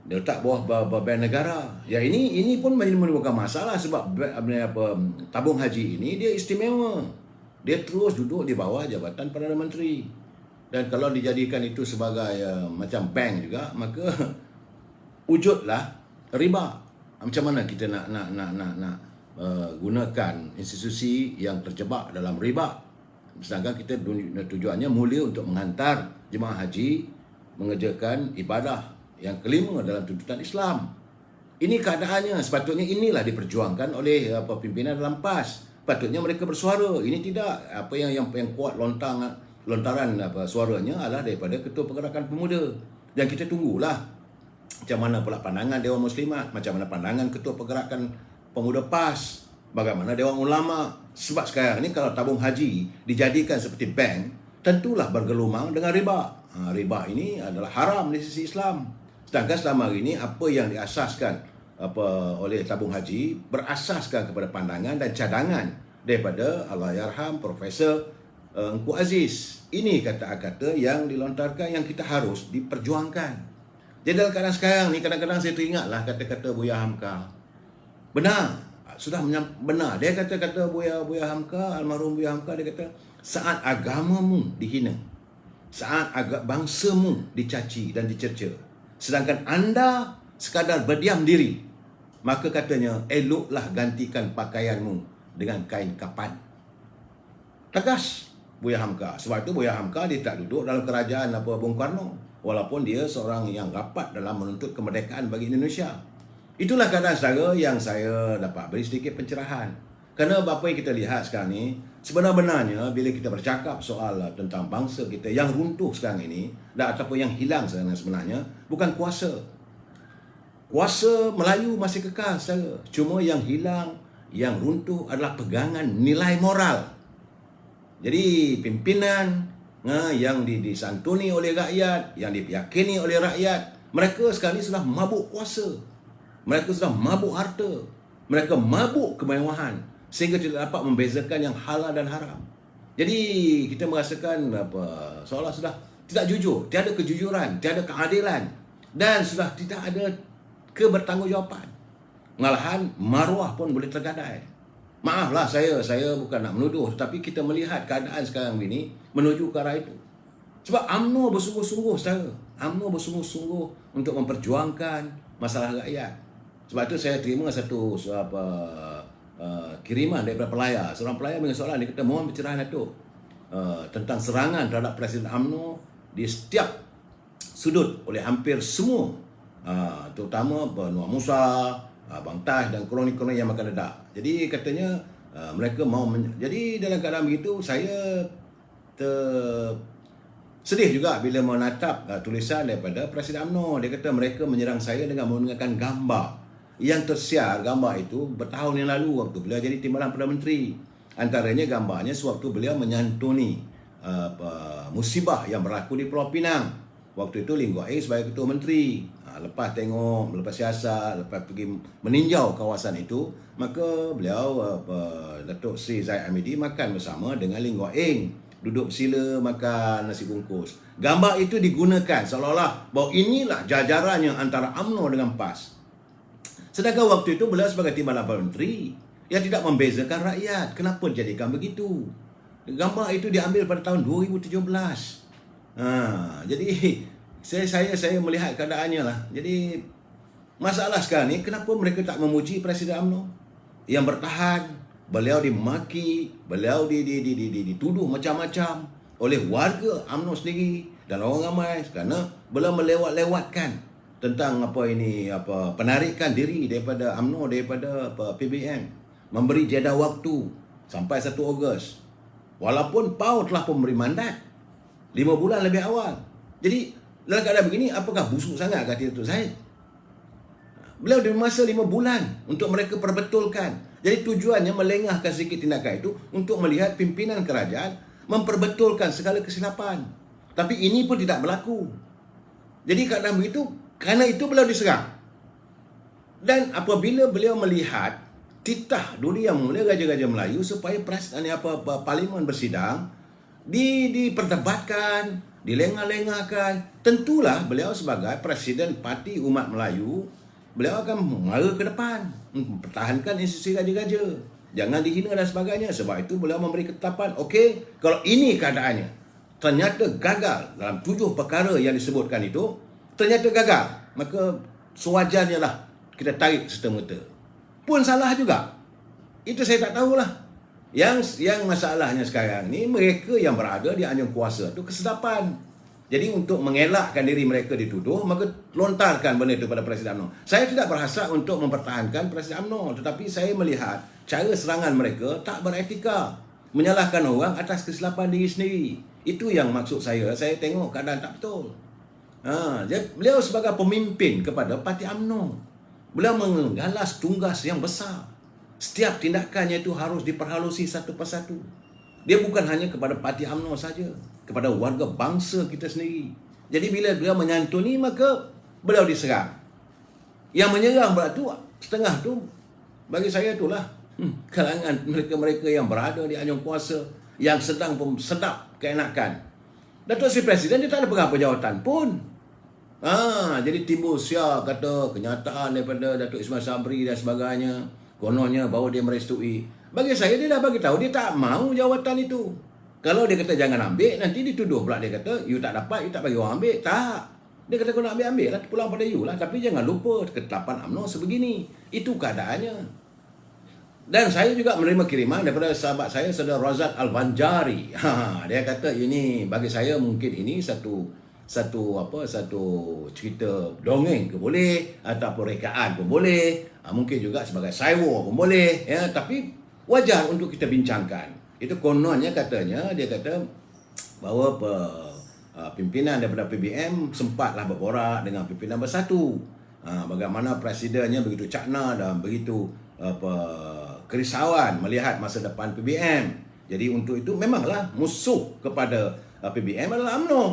diletak bawah bank negara. Ya ini pun menimbulkan masalah sebab tabung haji ini dia istimewa. Dia terus duduk di bawah Jabatan Perdana Menteri. Dan kalau dijadikan itu sebagai macam bank juga, maka wujudlah riba. Macam mana kita nak gunakan institusi yang terjebak dalam riba, sedangkan kita tujuannya mulia untuk menghantar jemaah haji mengerjakan ibadah yang kelima dalam tuntutan Islam. Ini keadaannya. Sepatutnya inilah diperjuangkan oleh pimpinan dalam PAS. Patutnya mereka bersuara. Ini tidak yang kuat lontaran suaranya adalah daripada Ketua Pergerakan Pemuda. Dan kita tunggulah macam mana pula pandangan Dewan Muslimat, macam mana pandangan Ketua Pergerakan Pemuda PAS, bagaimana Dewan Ulama. Sebab sekarang ni kalau tabung haji dijadikan seperti bank, tentulah bergelumang dengan riba. Riba ini adalah haram di sisi Islam. Sedangkan selama ini apa yang diasaskan oleh tabung haji berasaskan kepada pandangan dan cadangan daripada Allahyarham Profesor Engku Aziz. Ini kata-kata yang dilontarkan yang kita harus diperjuangkan. Jadi dalam keadaan sekarang ni kadang-kadang saya teringatlah kata-kata Buya Hamka. Benar, sudah benar. Dia kata-kata Buya Hamka, almarhum Buya Hamka, dia kata saat agamamu dihina, saat bangsamu dicaci dan dicerca, sedangkan anda sekadar berdiam diri, maka katanya, eloklah gantikan pakaianmu dengan kain kapan. Tegas Buya Hamka. Sebab itu Buya Hamka dia tak duduk dalam kerajaan Bung Karno, walaupun dia seorang yang rapat dalam menuntut kemerdekaan bagi Indonesia. Itulah keadaan saudara yang saya dapat beri sedikit pencerahan. Kerana apa yang kita lihat sekarang ni, sebenarnya bila kita bercakap soal tentang bangsa kita yang runtuh sekarang ini, dan ataupun yang hilang sebenarnya, bukan kuasa. Kuasa Melayu masih kekal saudara. Cuma yang hilang, yang runtuh adalah pegangan nilai moral. Jadi pimpinan yang disantuni oleh rakyat, yang diyakini oleh rakyat, mereka sekarang ini sudah mabuk kuasa. Mereka sudah mabuk harta. Mereka mabuk kemewahan, sehingga tidak dapat membezakan yang halal dan haram. Jadi kita merasakan seolah sudah tidak jujur, tiada kejujuran, tiada keadilan, dan sudah tidak ada kebertanggungjawaban. Malahan maruah pun boleh tergadai. Maaflah saya bukan nak menuduh, tetapi kita melihat keadaan sekarang ini menuju ke arah itu. Sebab UMNO bersungguh-sungguh saudara. UMNO bersungguh-sungguh untuk memperjuangkan masalah rakyat. Sebab itu saya terima satu kiriman daripada pelayar. Seorang pelayar dengan soalan, dia kata, mohon pencerahan Datuk tentang serangan terhadap Presiden UMNO di setiap sudut oleh hampir semua, terutama Nur Musa, Abang Taj dan kroni-kroni yang makan dedak. Jadi katanya mereka mau jadi dalam keadaan begitu, saya sedih juga bila menatap tulisan daripada Presiden UMNO. Dia kata mereka menyerang saya dengan menggunakan gambar yang tersiar. Gambar itu bertahun yang lalu waktu beliau jadi Timbalan Perdana Menteri. Antaranya gambarnya sewaktu beliau menyantuni musibah yang berlaku di Pulau Pinang. Waktu itu Lim Guat Eng sebagai Ketua Menteri. Lepas tengok, lepas siasat, lepas pergi meninjau kawasan itu, maka beliau Datuk Seri Zahid Hamidi makan bersama dengan Lim Guat Eng, duduk bersila makan nasi bungkus. Gambar itu digunakan seolah-olah bahawa inilah jajarannya antara UMNO dengan PAS. Sedangkan waktu itu beliau sebagai Timbalan Perdana Menteri yang tidak membezakan rakyat. Kenapa jadikan begitu? Gambar itu diambil pada tahun 2017. Jadi saya melihat keadaannya lah. Jadi masalah sekarang ni, kenapa mereka tak memuji Presiden UMNO yang bertahan? Beliau dimaki, beliau dituduh macam-macam oleh warga UMNO sendiri dan orang ramai kerana beliau melewat-lewatkan tentang penarikan diri daripada UMNO, daripada PBN, memberi jeda waktu sampai 1 Ogos. Walaupun PAU telah memberi mandat 5 bulan lebih awal. Jadi dalam keadaan begini, apakah busuk sangat kata Datuk Zahid? Beliau di masa 5 bulan untuk mereka perbetulkan. Jadi tujuannya melengahkan sedikit tindakan itu untuk melihat pimpinan kerajaan memperbetulkan segala kesilapan. Tapi ini pun tidak berlaku. Jadi keadaan begitu, kerana itu beliau diserang. Dan apabila beliau melihat titah dulu yang mulia Raja-Raja Melayu supaya parlimen bersidang, diperdebatkan, dilengah-lengahkan, tentulah beliau sebagai Presiden Parti Umat Melayu, beliau akan mengara ke depan, mempertahankan institusi raja-raja, jangan dihina dan sebagainya. Sebab itu beliau memberi ketetapan, okey, kalau ini keadaannya ternyata gagal dalam 7 perkara yang disebutkan itu, ternyata gagal, maka sewajarnya lah kita tarik serta-merta. Pun salah juga, itu saya tak tahulah. Yang masalahnya sekarang ni, mereka yang berada di anjung kuasa tu kesedapan. Jadi untuk mengelakkan diri mereka dituduh, maka lontarkan benda itu pada Presiden UMNO. Saya tidak berhasrat untuk mempertahankan Presiden UMNO, tetapi saya melihat cara serangan mereka tak beretika, menyalahkan orang atas kesilapan diri sendiri. Itu yang maksud saya tengok keadaan tak betul. Beliau sebagai pemimpin kepada Parti UMNO, beliau menggalas tugas yang besar. Setiap tindakannya itu harus diperhalusi satu persatu. Dia bukan hanya kepada Parti UMNO saja, kepada warga bangsa kita sendiri. Jadi bila beliau menyantuni, maka beliau diserang. Yang menyerang berarti setengah tu, bagi saya itulah kalangan mereka-mereka yang berada di anjung kuasa, yang sedang sedap keenakan. Datuk Seri Presiden dia tak ada berapa jawatan pun. Jadi timbul siar kata kenyataan daripada Datuk Ismail Sabri dan sebagainya, kononnya bahawa dia merestui. Bagi saya dia dah bagi tahu dia tak mahu jawatan itu. Kalau dia kata jangan ambil, nanti dituduh pula dia kata you tak dapat, you tak bagi orang ambil. Tak. Dia kata kau nak ambil lah, pulang pada you lah. Tapi jangan lupa ketetapan UMNO sebegini. Itu keadaannya. Dan saya juga menerima kiriman daripada sahabat saya, saudara Razat Al-Banjari. Dia kata ini bagi saya mungkin ini satu cerita dongeng ke boleh, ataupun rekaan pun boleh, mungkin juga sebagai saiwo pun boleh, ya, tapi wajar untuk kita bincangkan. Itu kononnya katanya, dia kata bahawa pimpinan daripada PBM sempatlah berborak dengan pimpinan bersatu. Bagaimana presidennya begitu cakna dan begitu kerisauan melihat masa depan PBM. Jadi untuk itu memanglah musuh kepada PBM adalah UMNO.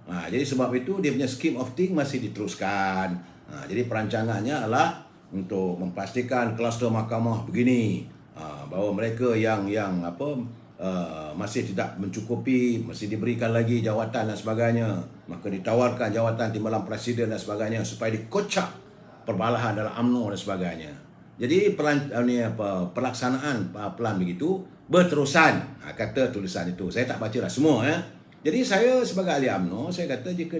Jadi sebab itu dia punya scheme of thing masih diteruskan. Jadi perancangannya adalah untuk memastikan kluster mahkamah begini, bahawa mereka yang masih tidak mencukupi, masih diberikan lagi jawatan dan sebagainya, maka ditawarkan jawatan timbalan presiden dan sebagainya supaya dikocak perbalahan dalam UMNO dan sebagainya. Jadi pelaksanaan pelan begitu berterusan, kata tulisan itu. Saya tak baca lah semua, ya. Jadi saya sebagai ahli UMNO, saya kata jika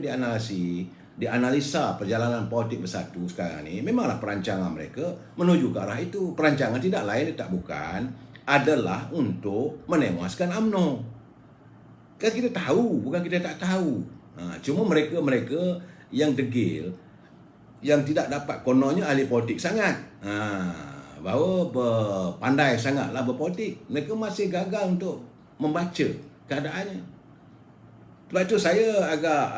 dianalisa perjalanan politik bersatu sekarang ni, memanglah perancangan mereka menuju ke arah itu. Perancangan tidak lain, tak bukan, adalah untuk menewaskan UMNO. Kan kita tahu, bukan kita tak tahu. Cuma mereka yang degil, yang tidak dapat kononnya ahli politik sangat, bahawa pandai sangatlah berpolitik, mereka masih gagal untuk membaca keadaannya. Sebab itu saya agak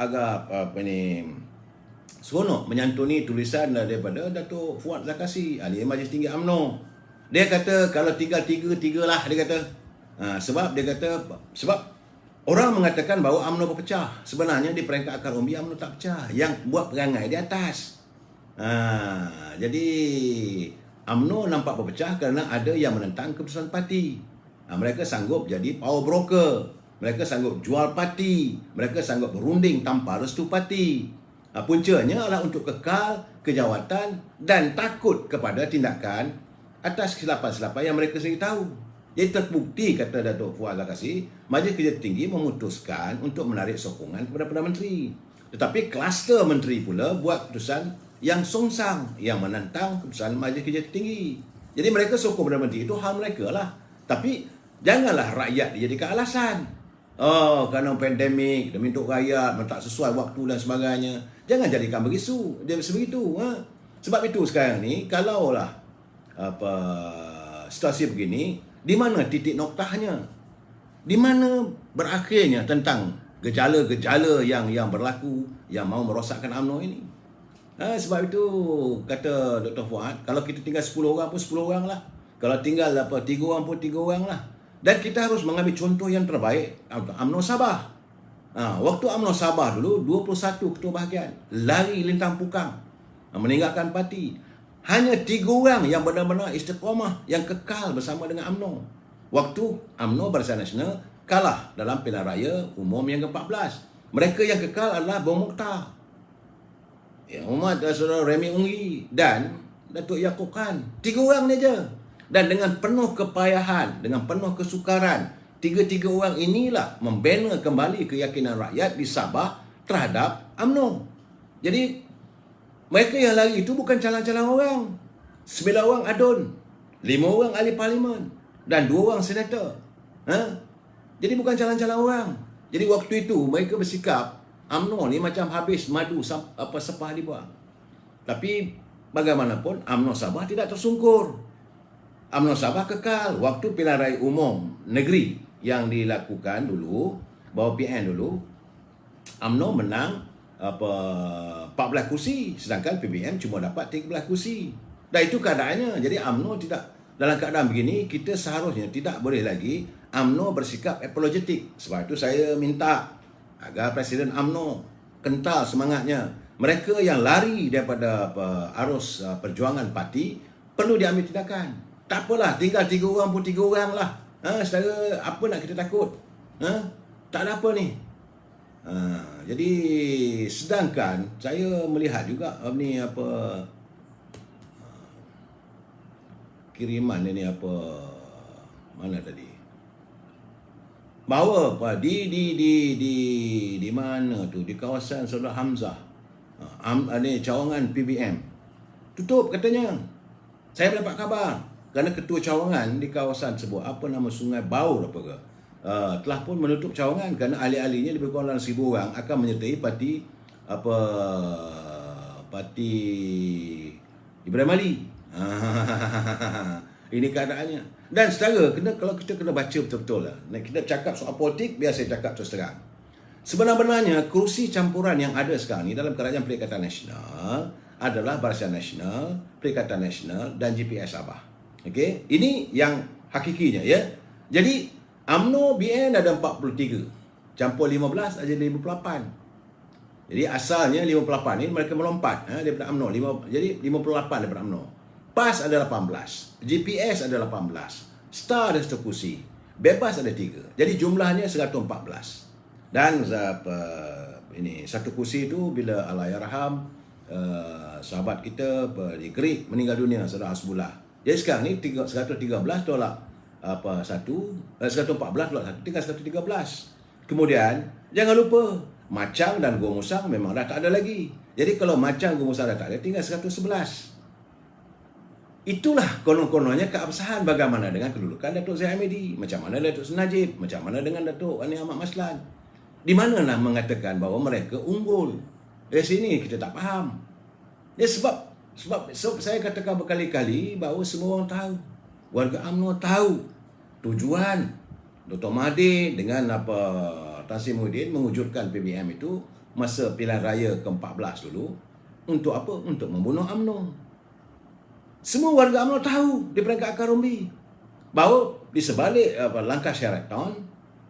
seronok menyantuni tulisan daripada Datuk Fuad Zakasi, ahli Majlis Tinggi UMNO. Dia kata kalau tinggal tiga lah, dia kata. Sebab orang mengatakan bahawa UMNO berpecah. Sebenarnya di peringkat akar umbi UMNO tak pecah. Yang buat perangai di atas. Jadi UMNO nampak berpecah kerana ada yang menentang keputusan parti. Mereka sanggup jadi power broker. Mereka sanggup jual parti. Mereka sanggup berunding tanpa restu parti. Puncanya adalah untuk kekal kejawatan dan takut kepada tindakan atas kesilapan-kesilapan yang mereka sendiri tahu. Jadi terbukti, kata Datuk Fuad Zakasi, Majlis Kerja Tinggi memutuskan untuk menarik sokongan kepada Perdana Menteri. Tetapi kluster menteri pula buat keputusan yang songsang, yang menentang keputusan Majlis Kerja Tinggi. Jadi mereka sokong Perdana Menteri, itu hal mereka lah. Tapi janganlah rakyat dijadikan alasan. Kerana pandemik, demi untuk rakyat, tak sesuai waktu dan sebagainya. Jangan jadikan begitu. Sebab itu sekarang ni, kalaulah situasi begini, di mana titik noktahnya? Di mana berakhirnya tentang gejala-gejala yang berlaku, yang mau merosakkan UMNO ini? Sebab itu, kata Dr. Fuad, kalau kita tinggal 10 orang pun 10 orang lah. Kalau tinggal 3 orang pun 3 orang lah. Dan kita harus mengambil contoh yang terbaik UMNO Sabah. Waktu UMNO Sabah dulu 21 ketua bahagian lari lintang pukang, meninggalkan parti. Hanya 3 orang yang benar-benar istiqamah, yang kekal bersama dengan UMNO. Waktu UMNO Barisan Nasional kalah dalam pilihan raya umum yang ke-14. Mereka yang kekal adalah Bong Mokhtar, Muhammad Saudara Remy Unggi dan Datuk Yaakob Khan. 3 orang ni je. Dan dengan penuh kepayahan, dengan penuh kesukaran, 3 orang inilah membina kembali keyakinan rakyat di Sabah terhadap UMNO. Jadi mereka yang lari itu bukan calon-calon orang. 9 orang adun, 5 orang ahli parlimen dan 2 orang senator. Jadi bukan calon-calon orang. Jadi waktu itu mereka bersikap UMNO ni macam habis madu sepah dibuang. Tapi bagaimanapun UMNO Sabah tidak tersungkur. UMNO Sabah kekal. Waktu pilihan raya umum negeri yang dilakukan dulu, bawah PN dulu, UMNO menang 14 kursi, sedangkan PBM cuma dapat 13 kursi. Dan itu keadaannya. Jadi UMNO tidak, dalam keadaan begini, kita seharusnya tidak boleh lagi UMNO bersikap apologetik. Sebab itu saya minta agar Presiden UMNO kental semangatnya. Mereka yang lari daripada arus perjuangan parti perlu diambil tindakan. Tak apalah, tinggal 3 orang pun 3 orang lah. Secara apa nak kita takut? Tak ada apa ni. Jadi sedangkan saya melihat juga kiriman ini mana tadi? Bahawa di mana tu, di kawasan Saudara Hamzah, Ni cawangan PBM tutup katanya. Saya mendapat kabar kerana ketua cawangan di kawasan sebuah Sungai Baur telah pun menutup cawangan kerana ahli-ahlinya lebih kurang dalam 1,000 orang akan menyertai parti Ibrahim Ali. Ini keadaannya. Dan saudara, kalau kita kena baca betul-betul lah. Kita cakap soal politik, biar saya cakap terus terang. Sebenarnya kerusi campuran yang ada sekarang ni dalam Kerajaan Perikatan Nasional adalah Barisan Nasional, Perikatan Nasional dan GPS Sabah. Okey, ini yang hakikinya ya. Jadi UMNO BN ada 43. Campur 15 ada 58. Jadi asalnya 58 ni mereka melompat daripada UMNO. Jadi 58 daripada UMNO. PAS ada 18. GPS ada 18. STAR ada 1 kursi. Bebas ada 3. Jadi jumlahnya 114. Dan ini 1 kursi itu bila Allahyarham sahabat kita di Greek meninggal dunia, Saudara Hasbullah. Jadi sekarang ni 113 tolak 114 tolak 1 tinggal 113. Kemudian jangan lupa Macang dan Gua Musang memang dah tak ada lagi. Jadi kalau Macang Gua Musang dah tak ada, tinggal 111. Itulah konon-kononnya keabsahan bagaimana dengan kedudukan Datuk Zahid Hamidi, macam mana Datuk Senajib, macam mana dengan Datuk Ani Ahmad Maslan. Di manalah mengatakan bahawa mereka unggul. Dari sini kita tak faham. Ya sebab saya katakan berkali-kali bahawa semua orang tahu. Warga UMNO tahu tujuan Dr. Mahathir dengan Tan Sri Muhyiddin mewujudkan PBM itu masa pilihan raya ke-14 dulu. Untuk apa? Untuk membunuh UMNO. Semua warga UMNO tahu di peringkat akar umbi bahawa di sebalik langkah Sheraton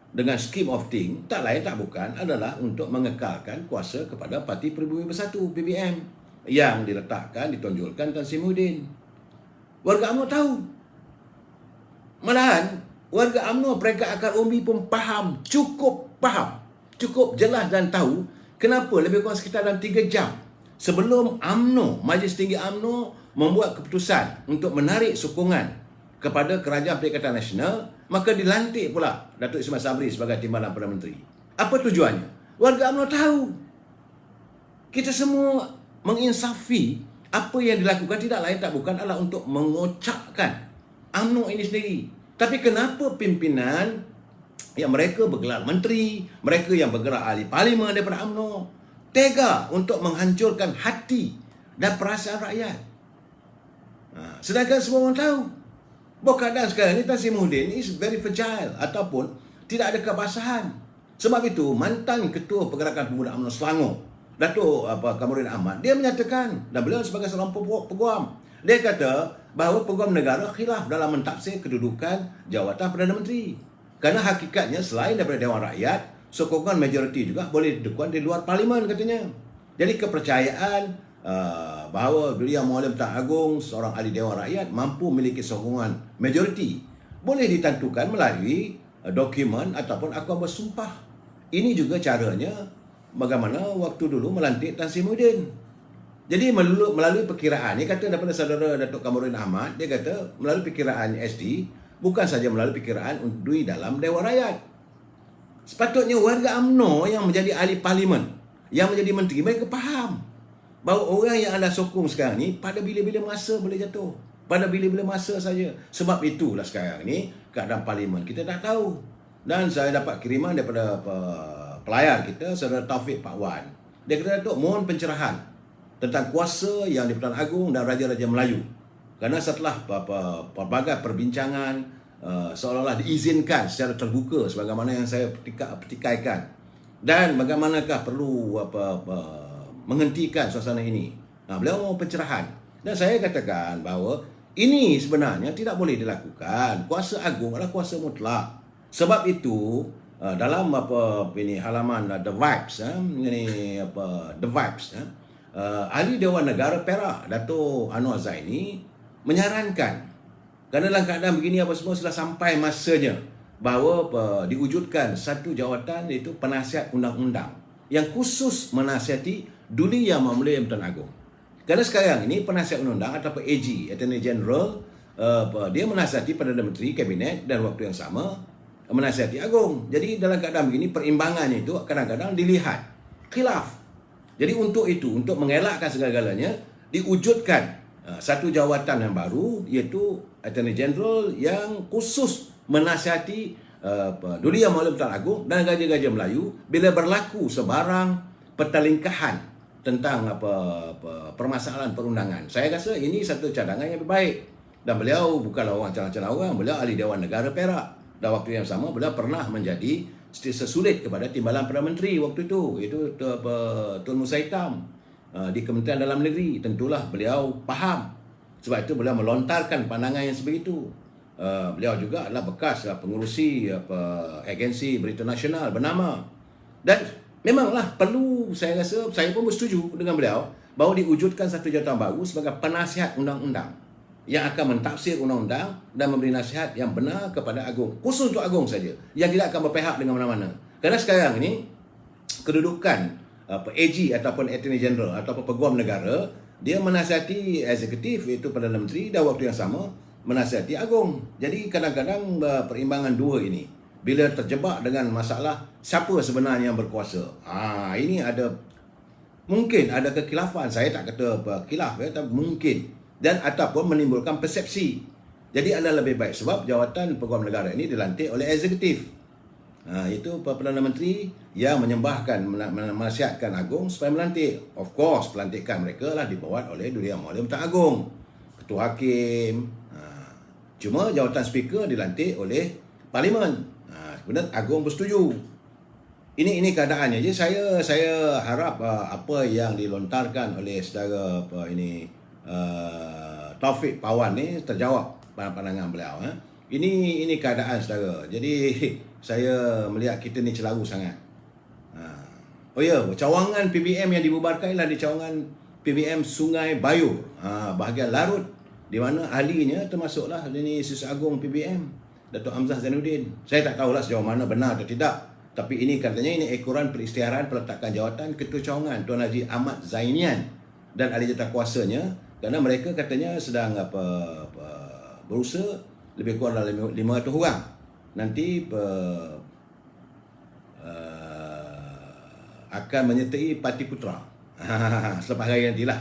dengan scheme of thing tak lain tak bukan adalah untuk mengekalkan kuasa kepada Parti Peribumi Bersatu PBM yang ditonjolkan Tan Sri Muhyiddin. Warga UMNO tahu. Malahan warga UMNO peringkat akar umbi pun cukup jelas dan tahu kenapa lebih kurang sekitar dalam 3 jam sebelum UMNO, Majlis Tinggi UMNO membuat keputusan untuk menarik sokongan kepada Kerajaan Perikatan Nasional, maka dilantik pula Datuk Ismail Sabri sebagai Timbalan Perdana Menteri. Apa tujuannya? Warga UMNO tahu. Kita semua menginsafi apa yang dilakukan tidak lain tak bukan adalah untuk mengocakkan UMNO ini sendiri. Tapi kenapa pimpinan yang mereka bergelar menteri, mereka yang bergerak ahli parlimen daripada UMNO tega untuk menghancurkan hati dan perasaan rakyat? Sedangkan semua orang tahu bahawa keadaan sekarang ni Tan Sri Muhyiddin is very fragile ataupun tidak ada keabsahan. Sebab itu mantan Ketua Pergerakan Pemuda UMNO Selangor, Datuk Kamarudin Ahmad, dia menyatakan, dan beliau sebagai seorang peguam, dia kata bahawa peguam negara khilaf dalam mentafsir kedudukan jawatan Perdana Menteri. Kerana hakikatnya selain daripada Dewan Rakyat, sokongan majoriti juga boleh didudukan di luar parlimen katanya. Jadi kepercayaan bahawa beliau Muallim Tan Agong, seorang ahli Dewan Rakyat, mampu memiliki sokongan majoriti boleh ditentukan melalui dokumen ataupun akta bersumpah. Ini juga caranya bagaimana waktu dulu melantik Tan Sri Muhyiddin. Jadi melalui perkiraan, dia kata daripada saudara Datuk Kamarudin Ahmad, dia kata melalui perkiraan SD, bukan saja melalui perkiraan di dalam Dewan Rakyat. Sepatutnya warga UMNO yang menjadi ahli parlimen, yang menjadi menteri, mereka faham bahawa orang yang anda sokong sekarang ni pada bila-bila masa boleh jatuh. Pada bila-bila masa saja. Sebab itulah sekarang ni keadaan parlimen kita tak tahu. Dan saya dapat kiriman daripada pelayar kita, Saudara Taufik Pak Wan. Dia kata, Datuk, mohon pencerahan tentang kuasa yang di-Pertuan Agong dan Raja-Raja Melayu. Kerana setelah pelbagai perbincangan seolah-olah diizinkan secara terbuka sebagaimana yang saya petikaikan. Dan bagaimanakah perlu menghentikan suasana ini. Beliau mau pencerahan. Dan saya katakan bahawa ini sebenarnya tidak boleh dilakukan. Kuasa agung adalah kuasa mutlak. Sebab itu dalam halaman The Vibes, The Vibes, ahli Dewan Negara Perak, Dato' Anwar Zaini menyarankan kerana dalam keadaan begini apa semua sudah sampai masanya bahawa diwujudkan satu jawatan, iaitu penasihat undang-undang yang khusus menasihati Duli Yang Mulia Pertuan Agong. Kerana sekarang ini penasihat undang-undang ataupun AG, Attorney General, dia menasihati Perdana Menteri, Kabinet, dan waktu yang sama menasihati Agong. Jadi dalam keadaan begini perimbangannya itu kadang-kadang dilihat khilaf. Jadi untuk itu, untuk mengelakkan segala-galanya, diwujudkan satu jawatan yang baru, iaitu Attorney General yang khusus menasihati Duli Yang Mulia Pertuan Agong dan Gajah-Gajah Melayu bila berlaku sebarang pertelingkahan tentang permasalahan perundangan. Saya rasa ini satu cadangan yang baik. Dan beliau bukanlah orang cenang-cenang, beliau ahli Dewan Negara Perak. Dan waktu yang sama, beliau pernah menjadi sesulit kepada Timbalan Perdana Menteri waktu itu, iaitu Tun Musa Hitam di Kementerian Dalam Negeri. Tentulah beliau faham. Sebab itu beliau melontarkan pandangan yang sebegitu. Beliau juga adalah bekas pengurusi agensi berita nasional bernama. Dan memanglah perlu, saya rasa, saya pun bersetuju dengan beliau bahawa diwujudkan satu jawatan baru sebagai penasihat undang-undang yang akan mentafsir undang-undang dan memberi nasihat yang benar kepada Agong. Khusus untuk Agong saja, yang tidak akan berpihak dengan mana-mana. Kerana sekarang ini, kedudukan AG ataupun Attorney General ataupun Peguam Negara, dia menasihati eksekutif, iaitu Perdana Menteri, dan waktu yang sama menasihati Agong. Jadi kadang-kadang perimbangan dua ini, bila terjebak dengan masalah siapa sebenarnya yang berkuasa, ini ada, mungkin ada kekhilafan. Saya tak kata khilaf, tapi mungkin, dan ataupun menimbulkan persepsi. Jadi adalah lebih baik, sebab jawatan Peguam Negara ini dilantik oleh eksekutif. Itu Perdana Menteri yang menyembahkan, menasihatkan Agong supaya melantik. Of course, pelantikan mereka lah dibuat oleh Duli Yang Mulia Pertuan Agong, Ketua Hakim. Cuma jawatan speaker dilantik oleh Parlimen. Kemudian Agong bersetuju. Ini keadaannya. Jadi saya harap apa yang dilontarkan oleh saudara Taufik Pawan ni terjawab pandangan beliau. Ini keadaan saudara. Jadi saya melihat kita ni celaru sangat. Oh ya, cawangan PBM yang dibubarkan ialah di cawangan PBM Sungai Bayur, bahagian Larut, di mana ahlinya termasuklah ini Sis Agong PBM, Datuk Hamzah Zainuddin. Saya tak tahulah sejauh mana benar atau tidak, tapi ini katanya ini ekoran peristiharaan peletakan jawatan Ketua Cawangan Tuan Haji Ahmad Zainian dan ahli jawatankuasanya, kerana mereka katanya sedang berusaha lebih kurang dalam 500 orang. Nanti akan menyertai Parti Putra selepas hari nantilah.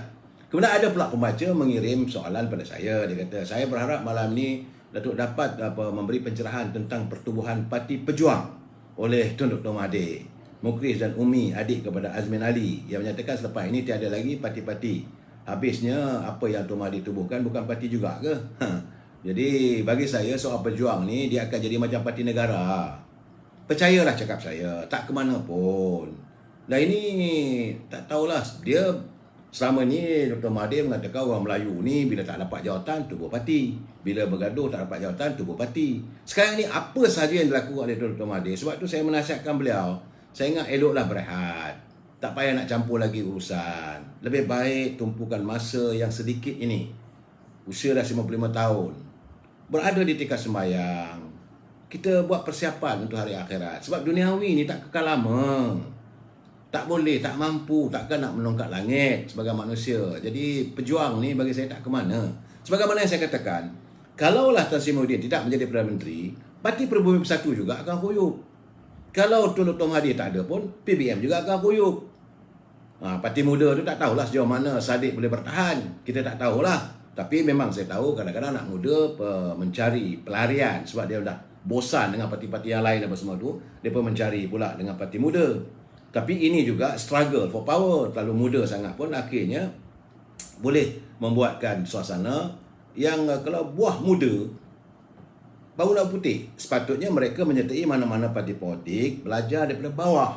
Kemudian ada pula pembaca mengirim soalan pada saya. Dia kata, saya berharap malam ni Datuk dapat memberi pencerahan tentang pertubuhan Parti Pejuang oleh Tun Dr. Mahathir Mukhriz dan Umi, adik kepada Azmin Ali, yang menyatakan selepas ini tiada lagi parti-parti. Habisnya apa yang Tun Mahathir tubuhkan bukan parti juga ke? Jadi bagi saya soal Pejuang ni dia akan jadi macam parti negara. Percayalah cakap saya, tak ke mana pun. Dan ini tak tahulah, dia selama ni Dr. Mahathir mengatakan orang Melayu ni bila tak dapat jawatan tubuh parti, bila bergaduh tak dapat jawatan tubuh parti. Sekarang ni apa sahaja yang dilakukan oleh Dr. Mahathir. Sebab tu saya menasihatkan beliau, saya ingat eloklah berehat. Tak payah nak campur lagi urusan. Lebih baik tumpukan masa yang sedikit ini, usia dah 55 tahun, berada di tikar sembahyang. Kita buat persiapan untuk hari akhirat. Sebab duniawi ni tak kekal lama. Tak boleh, tak mampu, takkan nak melongkat langit sebagai manusia. Jadi pejuang ni bagi saya tak ke mana. Sebagaimana yang saya katakan, kalaulah Tan Sri Muhyiddin tidak menjadi Perdana Menteri, Parti Peribumi Bersatu juga akan kuyup. Kalau Tun Dr. Mahathir tak ada pun, PBM juga akan kuyup. Parti muda tu tak tahulah sejauh mana Sadiq boleh bertahan. Kita tak tahulah. Tapi memang saya tahu kadang-kadang anak muda mencari pelarian sebab dia dah bosan dengan parti-parti yang lain dan semua tu. Dia pun mencari pula dengan parti muda. Tapi ini juga struggle for power. Terlalu muda sangat pun akhirnya boleh membuatkan suasana yang kalau buah muda baru nak putih. Sepatutnya mereka menyertai mana-mana parti politik, belajar daripada bawah.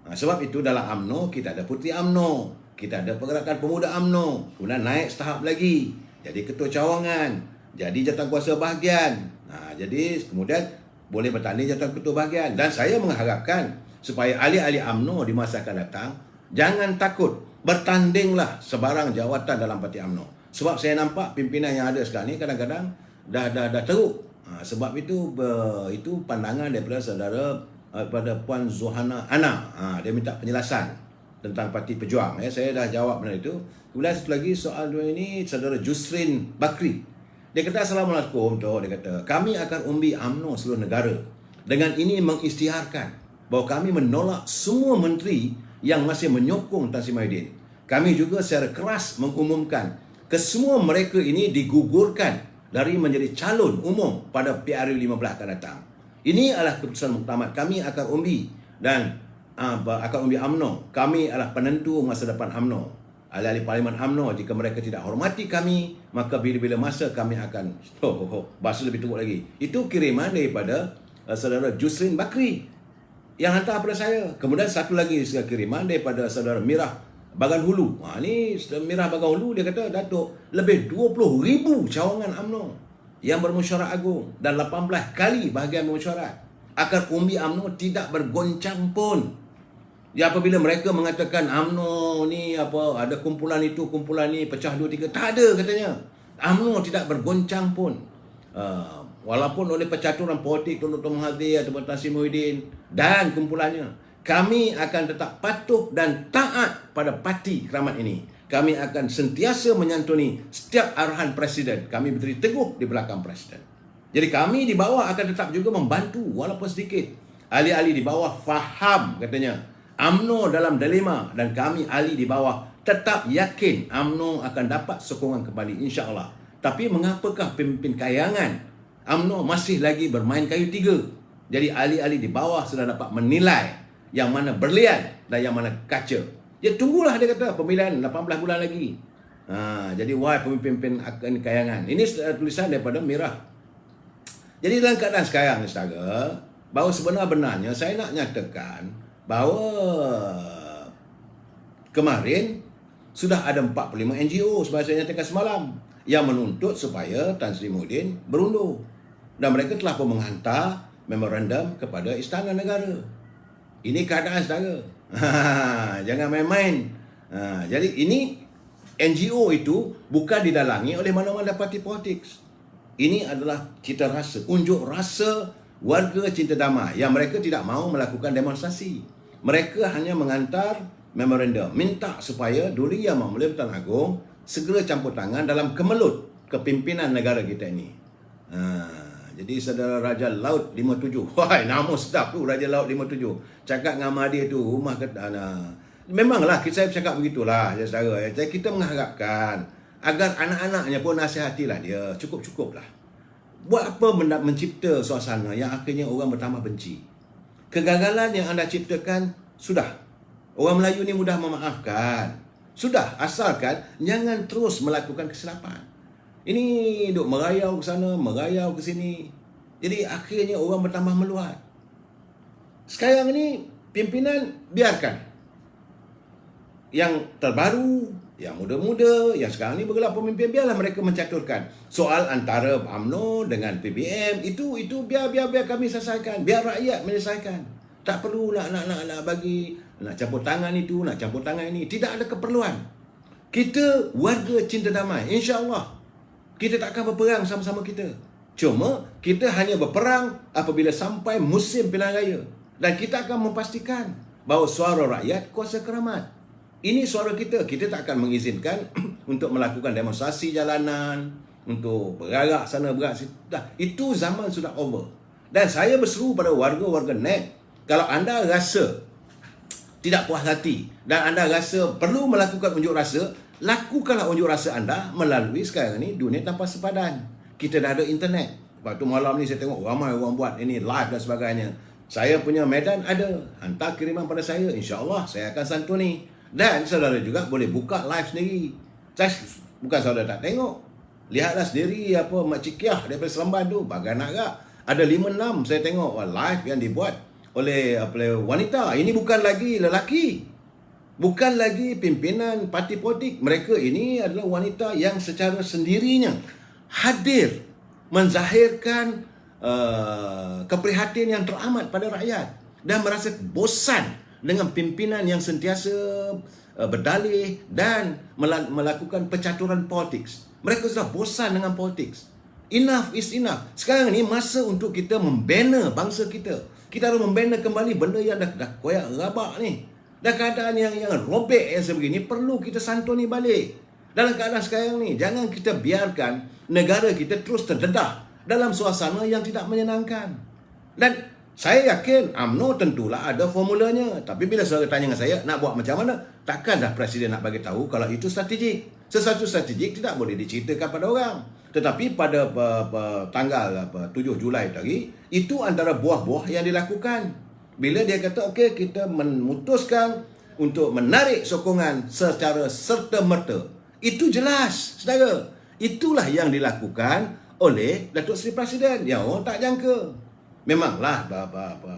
Sebab itu dalam UMNO kita ada Puteri UMNO, kita ada Pergerakan Pemuda UMNO, kemudian naik setahap lagi jadi ketua cawangan, jadi jawatankuasa bahagian. Jadi kemudian boleh bertanding jawatan ketua bahagian. Dan saya mengharapkan supaya ahli-ahli UMNO di masa akan datang jangan takut, bertandinglah sebarang jawatan dalam parti UMNO. Sebab saya nampak pimpinan yang ada sekarang ni kadang-kadang dah teruk. Sebab itu pandangan daripada saudara pada Puan Zohana Ana. Dia minta penjelasan tentang Parti Pejuang. Saya dah jawab benda itu. Kemudian satu lagi soal dua ini, saudara Jusrin Bakri. Dia kata, Assalamualaikum, Tok. Dia kata, kami akan umbi UMNO seluruh negara. Dengan ini mengisytiharkan bahawa kami menolak semua menteri yang masih menyokong Tan Sri Mahyudin. Kami juga secara keras mengumumkan kesemua mereka ini digugurkan dari menjadi calon umum pada PRU 15 akan datang. Ini adalah keputusan muktamad. Kami akan undi dan akan undi UMNO. Kami adalah penentu masa depan UMNO. Ahli-ahli Parlimen UMNO, jika mereka tidak hormati kami, maka bila-bila masa kami akan bahasa lebih teruk lagi. Itu kiriman daripada saudara Jusrin Bakri yang hantar pada saya. Kemudian satu lagi kiriman daripada saudara Mirah Bagan Hulu. Ni Mirah Bagan Hulu, dia kata, Datuk, lebih 20,000 cawangan UMNO yang bermesyuarat agung dan 18 kali bahagian bermesyuarat akan umbi UMNO tidak bergoncang pun. Ya, apabila mereka mengatakan UMNO ni apa, ada kumpulan itu, kumpulan ni pecah 2-3, tak ada katanya. UMNO tidak bergoncang pun. Walaupun oleh percaturan politik Dr. Mahathir atau Tan Sri Mahyudin dan kumpulannya, kami akan tetap patuh dan taat pada parti keramat ini. Kami akan sentiasa menyantuni setiap arahan Presiden. Kami berdiri teguh di belakang Presiden. Jadi kami di bawah akan tetap juga membantu walaupun sedikit. Ahli-ahli di bawah faham katanya UMNO dalam dilema, dan kami ahli di bawah tetap yakin UMNO akan dapat sokongan kembali, insya-Allah. Tapi mengapakah pemimpin kayangan UMNO masih lagi bermain kayu tiga? Jadi ahli-ahli di bawah sudah dapat menilai yang mana berlian dan yang mana kaca. Ya, tunggulah, dia kata, pemilihan 18 bulan lagi. Jadi wahai pemimpin kayangan. Ini tulisan daripada Mirah. Jadi dalam keadaan sekarang ni, saudara, bahawa sebenar-benarnya saya nak nyatakan bahawa kemarin sudah ada 45 NGO seperti saya nyatakan semalam yang menuntut supaya Tan Sri Mahyudin berundur. Dan mereka telah pun menghantar memorandum kepada Istana Negara. Ini keadaan, saudara. Jangan main-main. Jadi ini NGO itu bukan didalangi oleh mana-mana parti politik. Ini adalah cita rasa, unjuk rasa warga cinta damai yang mereka tidak mahu melakukan demonstrasi. Mereka hanya mengantar memorandum minta supaya Duli Yang Maha Pertuan Agong segera campur tangan dalam kemelut kepimpinan negara kita ini. Jadi saudara Raja Laut 57. Wahai, nama sedap tu, Raja Laut 57. Cakap dengan Mahathir tu, rumah kata, memanglah saya cakap begitulah, ya saudara. Kita mengharapkan agar anak-anaknya pun nasihatilah dia. Cukup-cukuplah. Buat apa mencipta suasana yang akhirnya orang bertambah benci? Kegagalan yang anda ciptakan, sudah. Orang Melayu ni mudah memaafkan. Sudah, asalkan jangan terus melakukan kesilapan. Ini duk merayau ke sana, merayau ke sini. Jadi akhirnya orang bertambah meluat. Sekarang ni pimpinan biarkan. Yang terbaru, yang muda-muda, yang sekarang ni bergelar pemimpin, biarlah mereka mencaturkan. Soal antara UMNO dengan PBM itu biar kami selesaikan. Biar rakyat menyelesaikan. Tak perlu nak bagi, nak campur tangan itu, nak campur tangan ini. Tidak ada keperluan. Kita warga cinta damai, insya-Allah. Kita tak akan berperang sama-sama kita. Cuma kita hanya berperang apabila sampai musim pilihan raya. Dan kita akan memastikan bahawa suara rakyat kuasa keramat. Ini suara kita. Kita tak akan mengizinkan untuk melakukan demonstrasi jalanan, untuk bergerak sana bergerak situ. Itu zaman sudah over. Dan saya berseru pada warga-warga NET, kalau anda rasa tidak puas hati dan anda rasa perlu melakukan unjuk rasa, lakukanlah unjuk rasa anda melalui sekarang ni dunia tanpa sepadan. Kita dah ada internet. Waktu malam ni saya tengok ramai orang buat ini live dan sebagainya. Saya punya medan ada. Hantar kiriman pada saya. InsyaAllah saya akan santuni. Dan saudara juga boleh buka live sendiri. Saya, bukan saudara tak tengok. Lihatlah sendiri apa Makcik Kiah daripada Seremban tu. Bagai nak agak. Ada 5-6 saya tengok live yang dibuat oleh wanita. Ini bukan lagi lelaki. Bukan lagi pimpinan parti politik. Mereka ini adalah wanita yang secara sendirinya hadir menzahirkan keprihatinan yang teramat pada rakyat dan merasa bosan dengan pimpinan yang sentiasa berdalih dan melakukan percaturan politik. Mereka sudah bosan dengan politik. Enough is enough. Sekarang ni masa untuk kita membina bangsa kita. Kita harus membina kembali benda yang dah koyak rabak ni. Dan keadaan yang robek yang sebegini perlu kita santuni balik. Dalam keadaan sekarang ni, jangan kita biarkan negara kita terus terdedah dalam suasana yang tidak menyenangkan. Dan Saya yakin UMNO tentulah ada formulanya. Tapi bila saudara tanya dengan saya, nak buat macam mana? Takkanlah Presiden nak bagi tahu kalau itu strategik. Sesuatu strategik tidak boleh diceritakan pada orang. Tetapi pada tanggal 7 Julai tadi, itu antara buah-buah yang dilakukan. Bila dia kata, okey, kita memutuskan untuk menarik sokongan secara serta-merta. Itu jelas, saudara. Itulah yang dilakukan oleh Datuk Seri Presiden. Yang orang tak jangka. Memanglah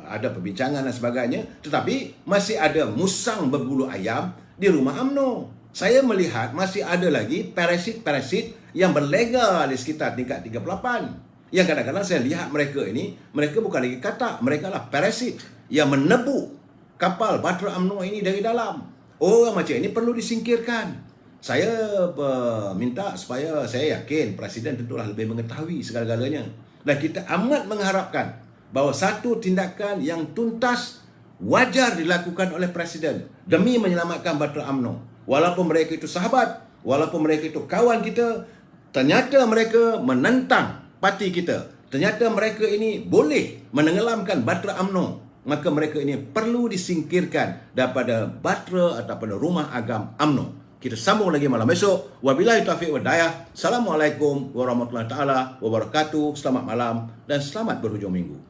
ada perbincangan dan sebagainya, tetapi masih ada musang berbulu ayam di rumah UMNO. Saya melihat masih ada lagi parasit-parasit yang berlega di sekitar tingkat 38. Yang kadang-kadang saya lihat mereka ini, mereka bukan lagi katak, mereka lah parasit yang menebuk kapal Bahtera UMNO ini dari dalam. Orang macam ini perlu disingkirkan. Saya minta supaya, saya yakin Presiden tentulah lebih mengetahui segala-galanya. Dan kita amat mengharapkan bahawa satu tindakan yang tuntas wajar dilakukan oleh Presiden demi menyelamatkan Bahtera UMNO. Walaupun mereka itu sahabat, walaupun mereka itu kawan kita, ternyata mereka menentang parti kita, ternyata mereka ini boleh menenggelamkan Bahtera UMNO, maka mereka ini perlu disingkirkan daripada Bahtera ataupun rumah agam UMNO. Kita sambung lagi malam esok. Wabillahi taufiq wal hidayah. Assalamualaikum warahmatullahi taala wabarakatuh. Selamat malam dan selamat berhujung minggu.